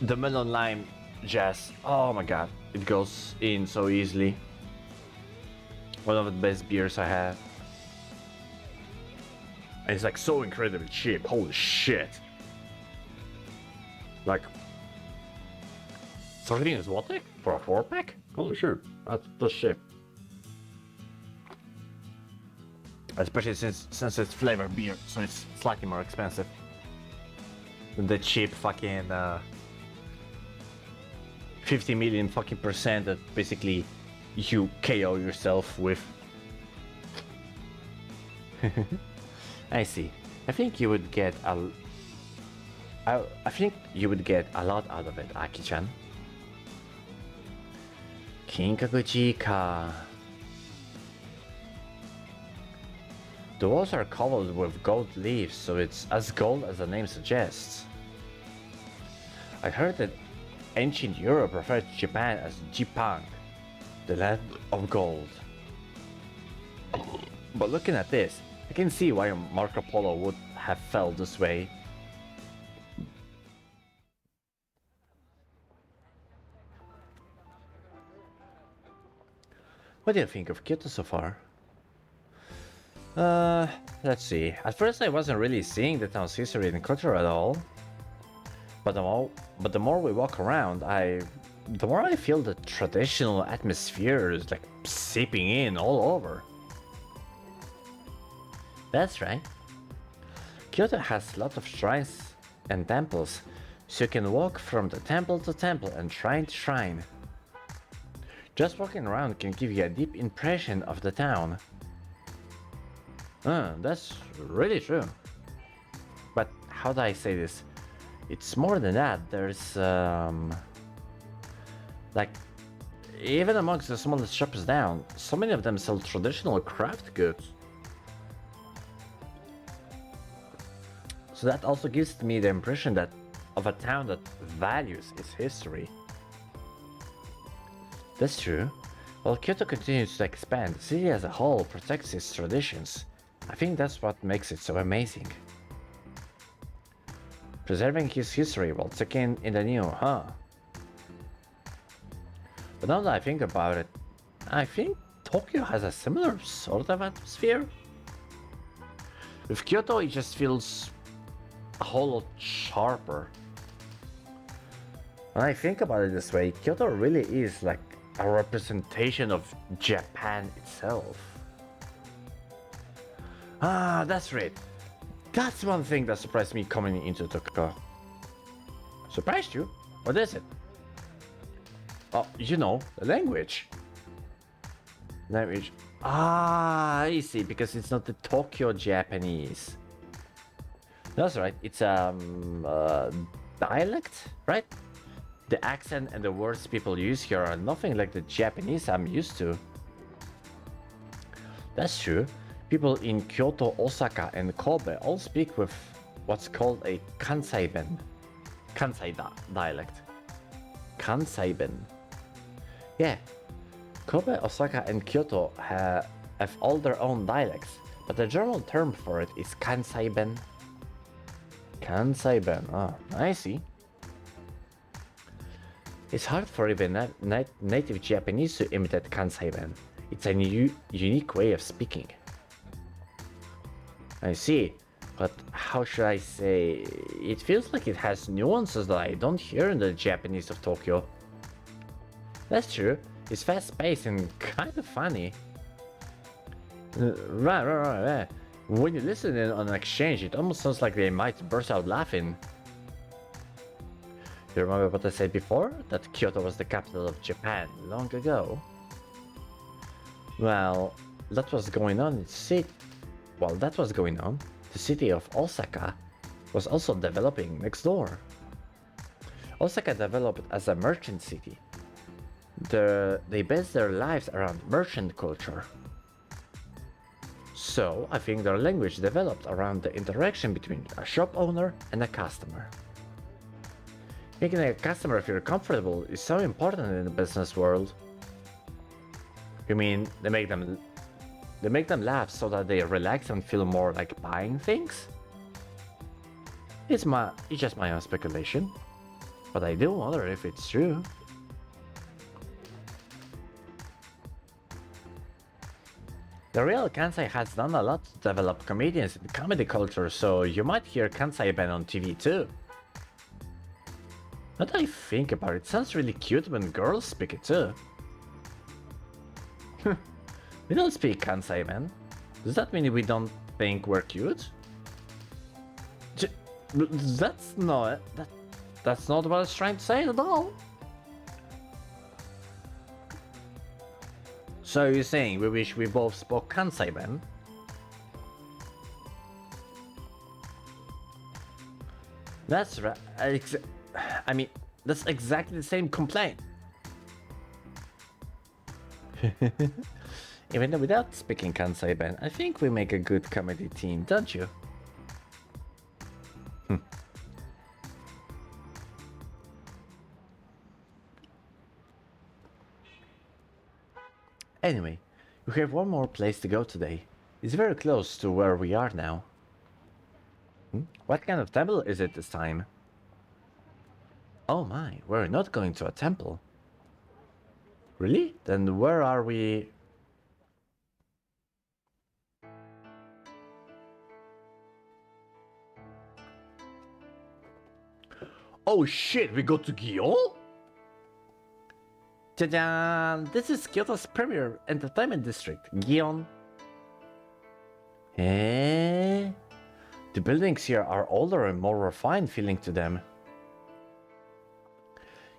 melon lime jazz. Oh my god, it goes in so easily. One of the best beers I have. And it's like so incredibly cheap. Holy shit. Like 13 is what, for a 4-pack? Holy shit, that's cheap. Especially since it's flavored beer, so it's slightly more expensive than the cheap fucking 50 million fucking percent that basically you KO yourself with. I see. I think you would get a lot out of it, Aki-chan. Kinkakuji ka. The walls are covered with gold leaves, so it's as gold as the name suggests. I heard that ancient Europe referred to Japan as Jipang, the land of gold. But looking at this, I can see why Marco Polo would have felt this way. What do you think of Kyoto so far? Let's see. At first I wasn't really seeing the town's history and culture at all. But the more we walk around, the more I feel the traditional atmosphere is like seeping in all over. That's right. Kyoto has lots of shrines and temples, so you can walk from the temple to temple and shrine to shrine. Just walking around can give you a deep impression of the town. That's really true. But how do I say this? it's more than that. There's like even amongst the smallest shops down, so many of them sell traditional craft goods. So that also gives me the impression that of a town that values its history. That's true. While Kyoto continues to expand, the city as a whole protects its traditions. I think that's what makes it so amazing. Preserving his history while taking in the new, huh? But now that I think about it, I think Tokyo has a similar sort of atmosphere. With Kyoto, it just feels a whole lot sharper. When I think about it this way, Kyoto really is like a representation of Japan itself. Ah, that's right. That's one thing that surprised me coming into Tokyo. Surprised you? What is it? Oh, you know, the language. Language. Ah, I see, because it's not the Tokyo Japanese. That's right, it's dialect, right? The accent and the words people use here are nothing like the Japanese I'm used to. That's true. People in Kyoto, Osaka, and Kobe all speak with what's called a Kansai-ben. Dialect. Kansai-ben. Yeah. Kobe, Osaka, and Kyoto have all their own dialects, but the German term for it is Kansai-ben. Kansai-ben. Ah, I see. It's hard for even native Japanese to imitate Kansai-ben. It's a unique way of speaking. I see, but how should I say? It feels like it has nuances that I don't hear in the Japanese of Tokyo. That's true. It's fast-paced and kind of funny. Right. When you listen in on an exchange, it almost sounds like they might burst out laughing. You remember what I said before? That Kyoto was the capital of Japan long ago? Well, that was going on. While that was going on, the city of Osaka was also developing next door. Osaka developed as a merchant city. They based their lives around merchant culture. So, I think their language developed around the interaction between a shop owner and a customer. Making a customer feel comfortable is so important in the business world. You mean they make them laugh so that they relax and feel more like buying things? It's just my own speculation, but I do wonder if it's true. The real Kansai has done a lot to develop comedians in comedy culture, so you might hear Kansai-ben on TV too. Now that I think about it, it sounds really cute when girls speak it too. We don't speak Kansai-ben. Does that mean we don't think we're cute? That's not what I was trying to say at all. So you're saying we wish we both spoke Kansai-ben? That's right. I mean, that's exactly the same complaint. Even though without speaking Kansai-ben, I think we make a good comedy team, don't you? Anyway, we have one more place to go today. It's very close to where we are now. What kind of temple is it this time? Oh my, we're not going to a temple. Really? Then where are we? Oh shit, we go to Gion? Ta-da! This is Kyoto's premier entertainment district, Gion. Eh? The buildings here are older and more refined feeling to them.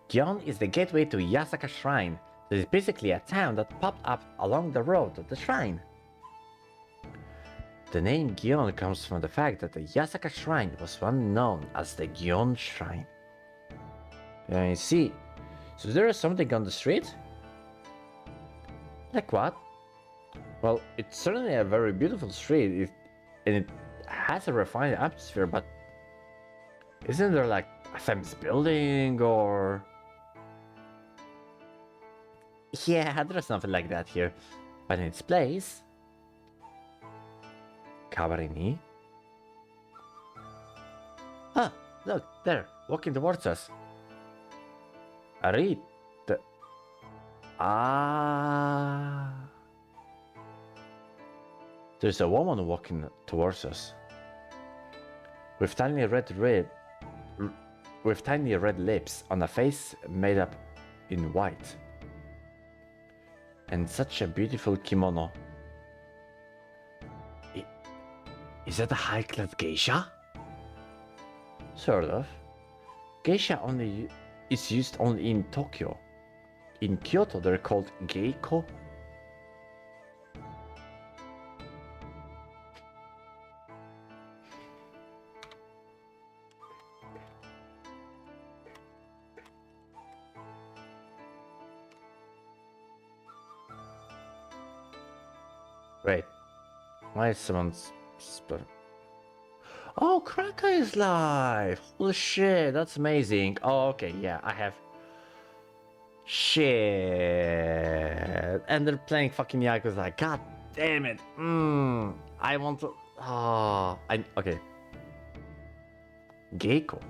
Gion is the gateway to Yasaka Shrine. It is basically a town that popped up along the road to the shrine. The name Gion comes from the fact that the Yasaka Shrine was once known as the Gion Shrine. I see. So there is something on the street? Like what? Well, it's certainly a very beautiful street, and it has a refined atmosphere, but isn't there like a famous building or... Yeah, there's nothing like that here. But in its place... Kabarini? Ah, look, there, walking towards us. Arit. Ah. There's a woman walking towards us. With tiny red lips on a face made up in white. And such a beautiful kimono. Is that a high-class geisha? Sort of. Geisha is used only in Tokyo. In Kyoto, they're called geiko. Wait, why is someone's... Oh, Kraka is live! Holy shit, that's amazing. Oh, okay, yeah, I have... Shit. And they're playing fucking Yakuza. God damn it. I want to... Oh, okay. Geiko.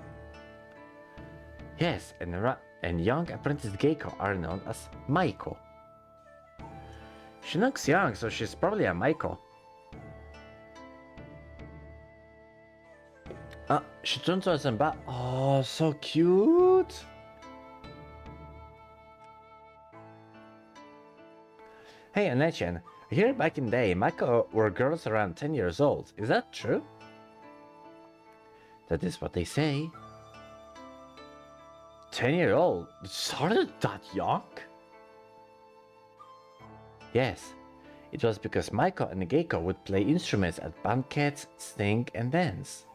Yes, and young apprentice Geiko are known as Maiko. She looks young, so she's probably a Maiko. She turns to us and back. Oh, so cute. Hey, Anechin, here back in the day, Maiko were girls around 10 years old. Is that true? That is what they say. 10-year-old? Started that young? Yes, it was because Maiko and Geiko would play instruments at banquets, sing and dance.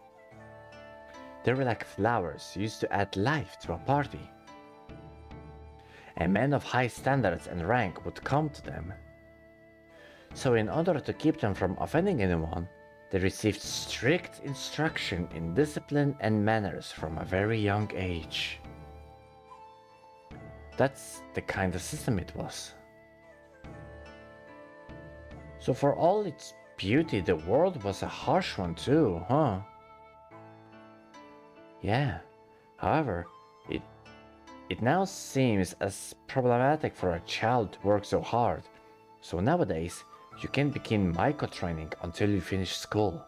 They were like flowers used to add life to a party. And men of high standards and rank would come to them. So in order to keep them from offending anyone, they received strict instruction in discipline and manners from a very young age. That's the kind of system it was. So for all its beauty, the world was a harsh one too, huh? Yeah. However, it now seems as problematic for a child to work so hard. So nowadays, you can't begin Maiko training until you finish school.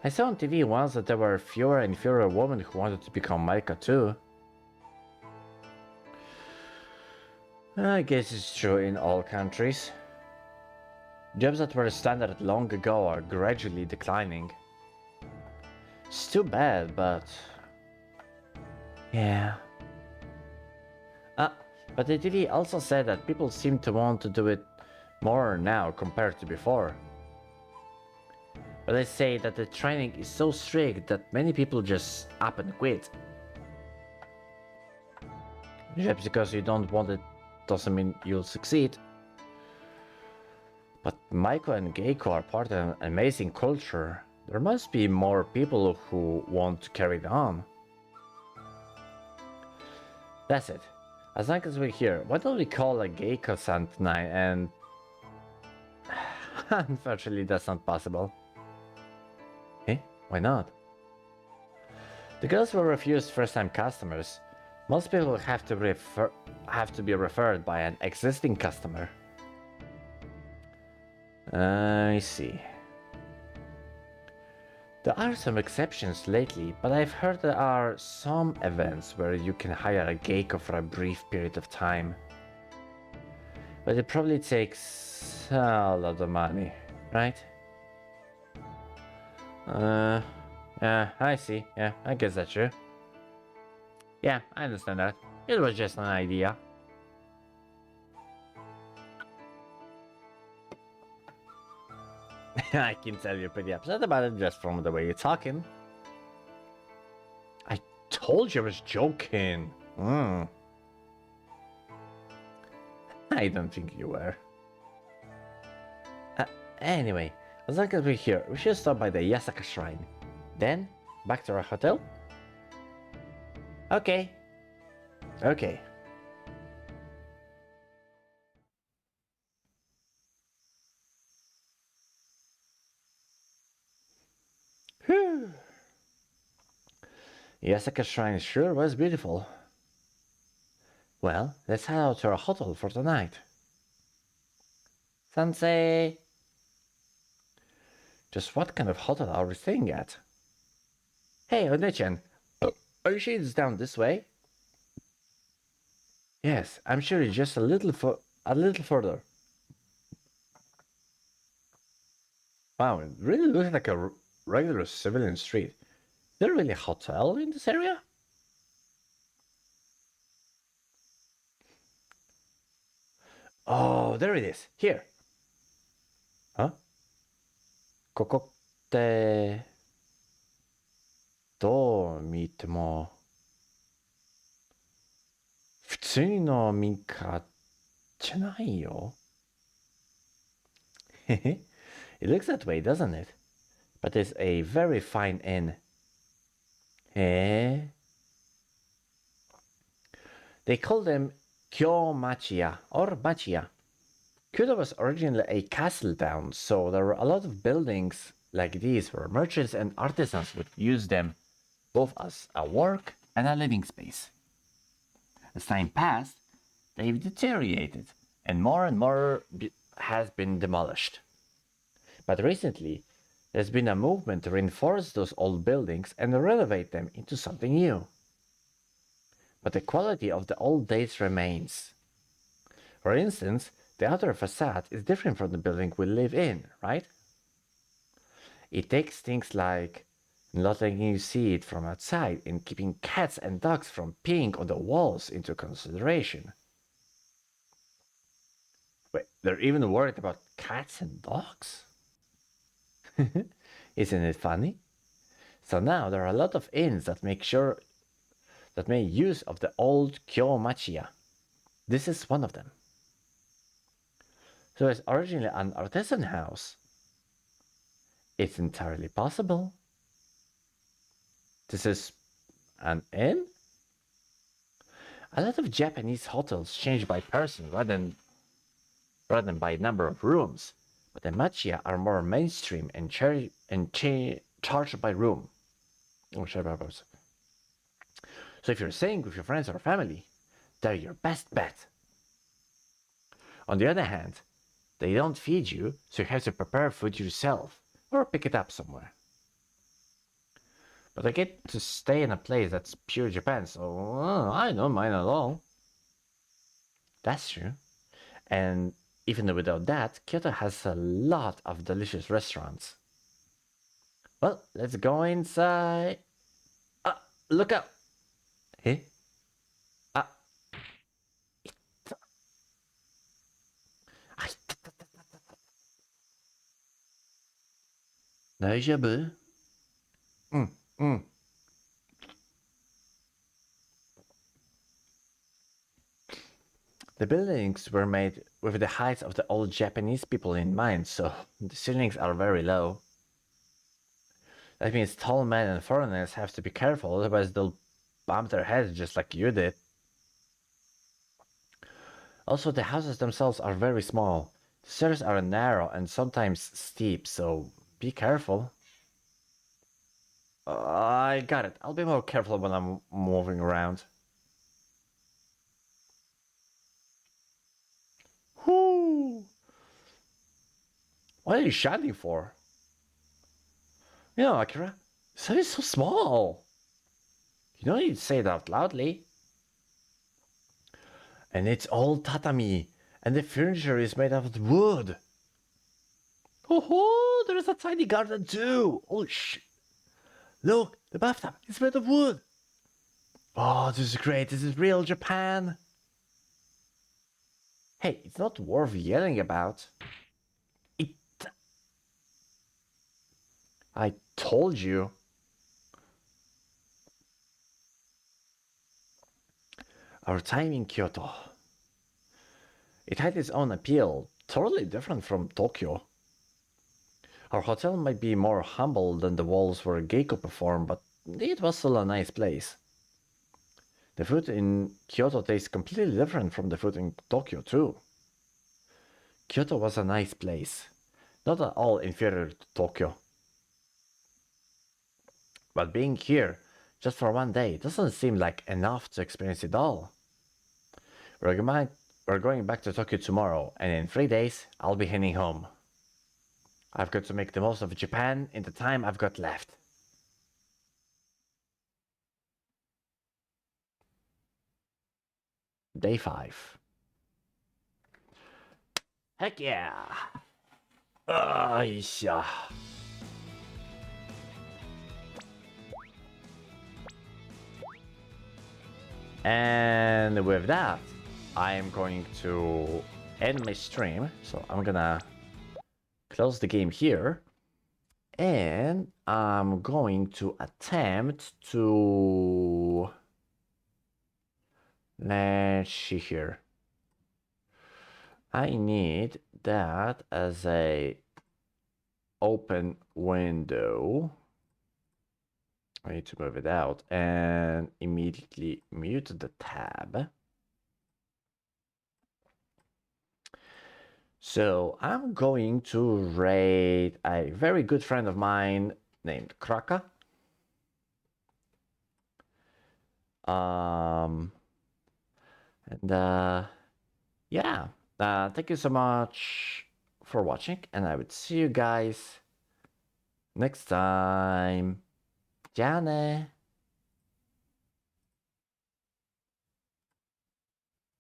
I saw on TV once that there were fewer and fewer women who wanted to become Maiko too. I guess it's true in all countries. Jobs that were standard long ago are gradually declining. It's too bad, but... yeah. But the TV also said that people seem to want to do it more now compared to before. But they say that the training is so strict that many people just up and quit. Just because you don't want it doesn't mean you'll succeed. But Maiko and Geiko are part of an amazing culture. There must be more people who want to carry it on. That's it. As long as we're here, why don't we call a Geiko-san tonight and... Unfortunately, that's not possible. Eh? Why not? The girls were refused first-time customers. Most people have to be referred by an existing customer. I see. There are some exceptions lately, but I've heard there are some events where you can hire a Geiko for a brief period of time. But it probably takes a lot of money, right? Yeah, I see. Yeah, I guess that's true. Yeah, I understand that. It was just an idea. I can tell you're pretty upset about it just from the way you're talking. I told you I was joking. I don't think you were. Anyway, as long as we're here, we should stop by the Yasaka Shrine. Then, back to our hotel? Okay. Okay. Whew. Yasaka Shrine sure was beautiful. Well, let's head out to our hotel for tonight. Sensei! Just what kind of hotel are we staying at? Hey, Onechan, are you sure it's down this way? Yes, I'm sure it's just a little further. Wow, it really looks like a regular civilian street. Is there really a hotel in this area? Oh, there it is. Here. Huh? ここって、どう見ても、普通の民家じゃないよ。It looks that way, doesn't it? But it's a very fine inn. Eh? They call them Kyomachiya or Machiya. Kyoto was originally a castle town, so there were a lot of buildings like these where merchants and artisans would use them both as a work and a living space. As time passed, they've deteriorated, and more has been demolished. But recently, there's been a movement to reinforce those old buildings and renovate them into something new. But the quality of the old days remains. For instance, the outer facade is different from the building we live in, right? It takes things like not letting you see it from outside and keeping cats and dogs from peeing on the walls into consideration. Wait, they're even worried about cats and dogs? Isn't it funny? So now there are a lot of inns that make use of the old Kyomachiya. This is one of them. So it's originally an artisan house. It's entirely possible. This is an inn? A lot of Japanese hotels change by person rather than by number of rooms, but the machiya are more mainstream and charged by room. Oh, so if you're staying with your friends or family, they're your best bet. On the other hand, they don't feed you, so you have to prepare food yourself or pick it up somewhere. But I get to stay in a place that's pure Japan, so I don't mind at all. That's true. And even without that, Kyoto has a lot of delicious restaurants. Well, let's go inside. Look out! Eh? Ah. 大丈夫？うん。The buildings were made with the height of the old Japanese people in mind, so the ceilings are very low. That means tall men and foreigners have to be careful, otherwise they'll bump their heads just like you did. Also, the houses themselves are very small. The stairs are narrow and sometimes steep, so be careful. I got it. I'll be more careful when I'm moving around. Whoo! What are you shouting for? You know, Akira, this is so small. You don't need to say it out loudly. And it's all tatami, and the furniture is made out of wood. Oh, there's a tiny garden too. Oh shit! Look, the bathtub is made of wood. Oh, this is great. This is real Japan. Hey, it's not worth yelling about. I told you. Our time in Kyoto. It had its own appeal, totally different from Tokyo. Our hotel might be more humble than the walls where Geiko performed, but it was still a nice place. The food in Kyoto tastes completely different from the food in Tokyo, too. Kyoto was a nice place, not at all inferior to Tokyo. But being here just for one day doesn't seem like enough to experience it all. We're going, we're going back to Tokyo tomorrow, and in 3 days, I'll be heading home. I've got to make the most of Japan in the time I've got left. Day 5. Heck yeah! Aisha. And with that, I am going to end my stream. So I'm gonna close the game here. And I'm going to attempt to... Let's see here. I need that as a open window. I need to move it out and immediately mute the tab. So I'm going to raid a very good friend of mine named Kraka. Yeah, thank you so much for watching, and I would see you guys next time. じゃあね。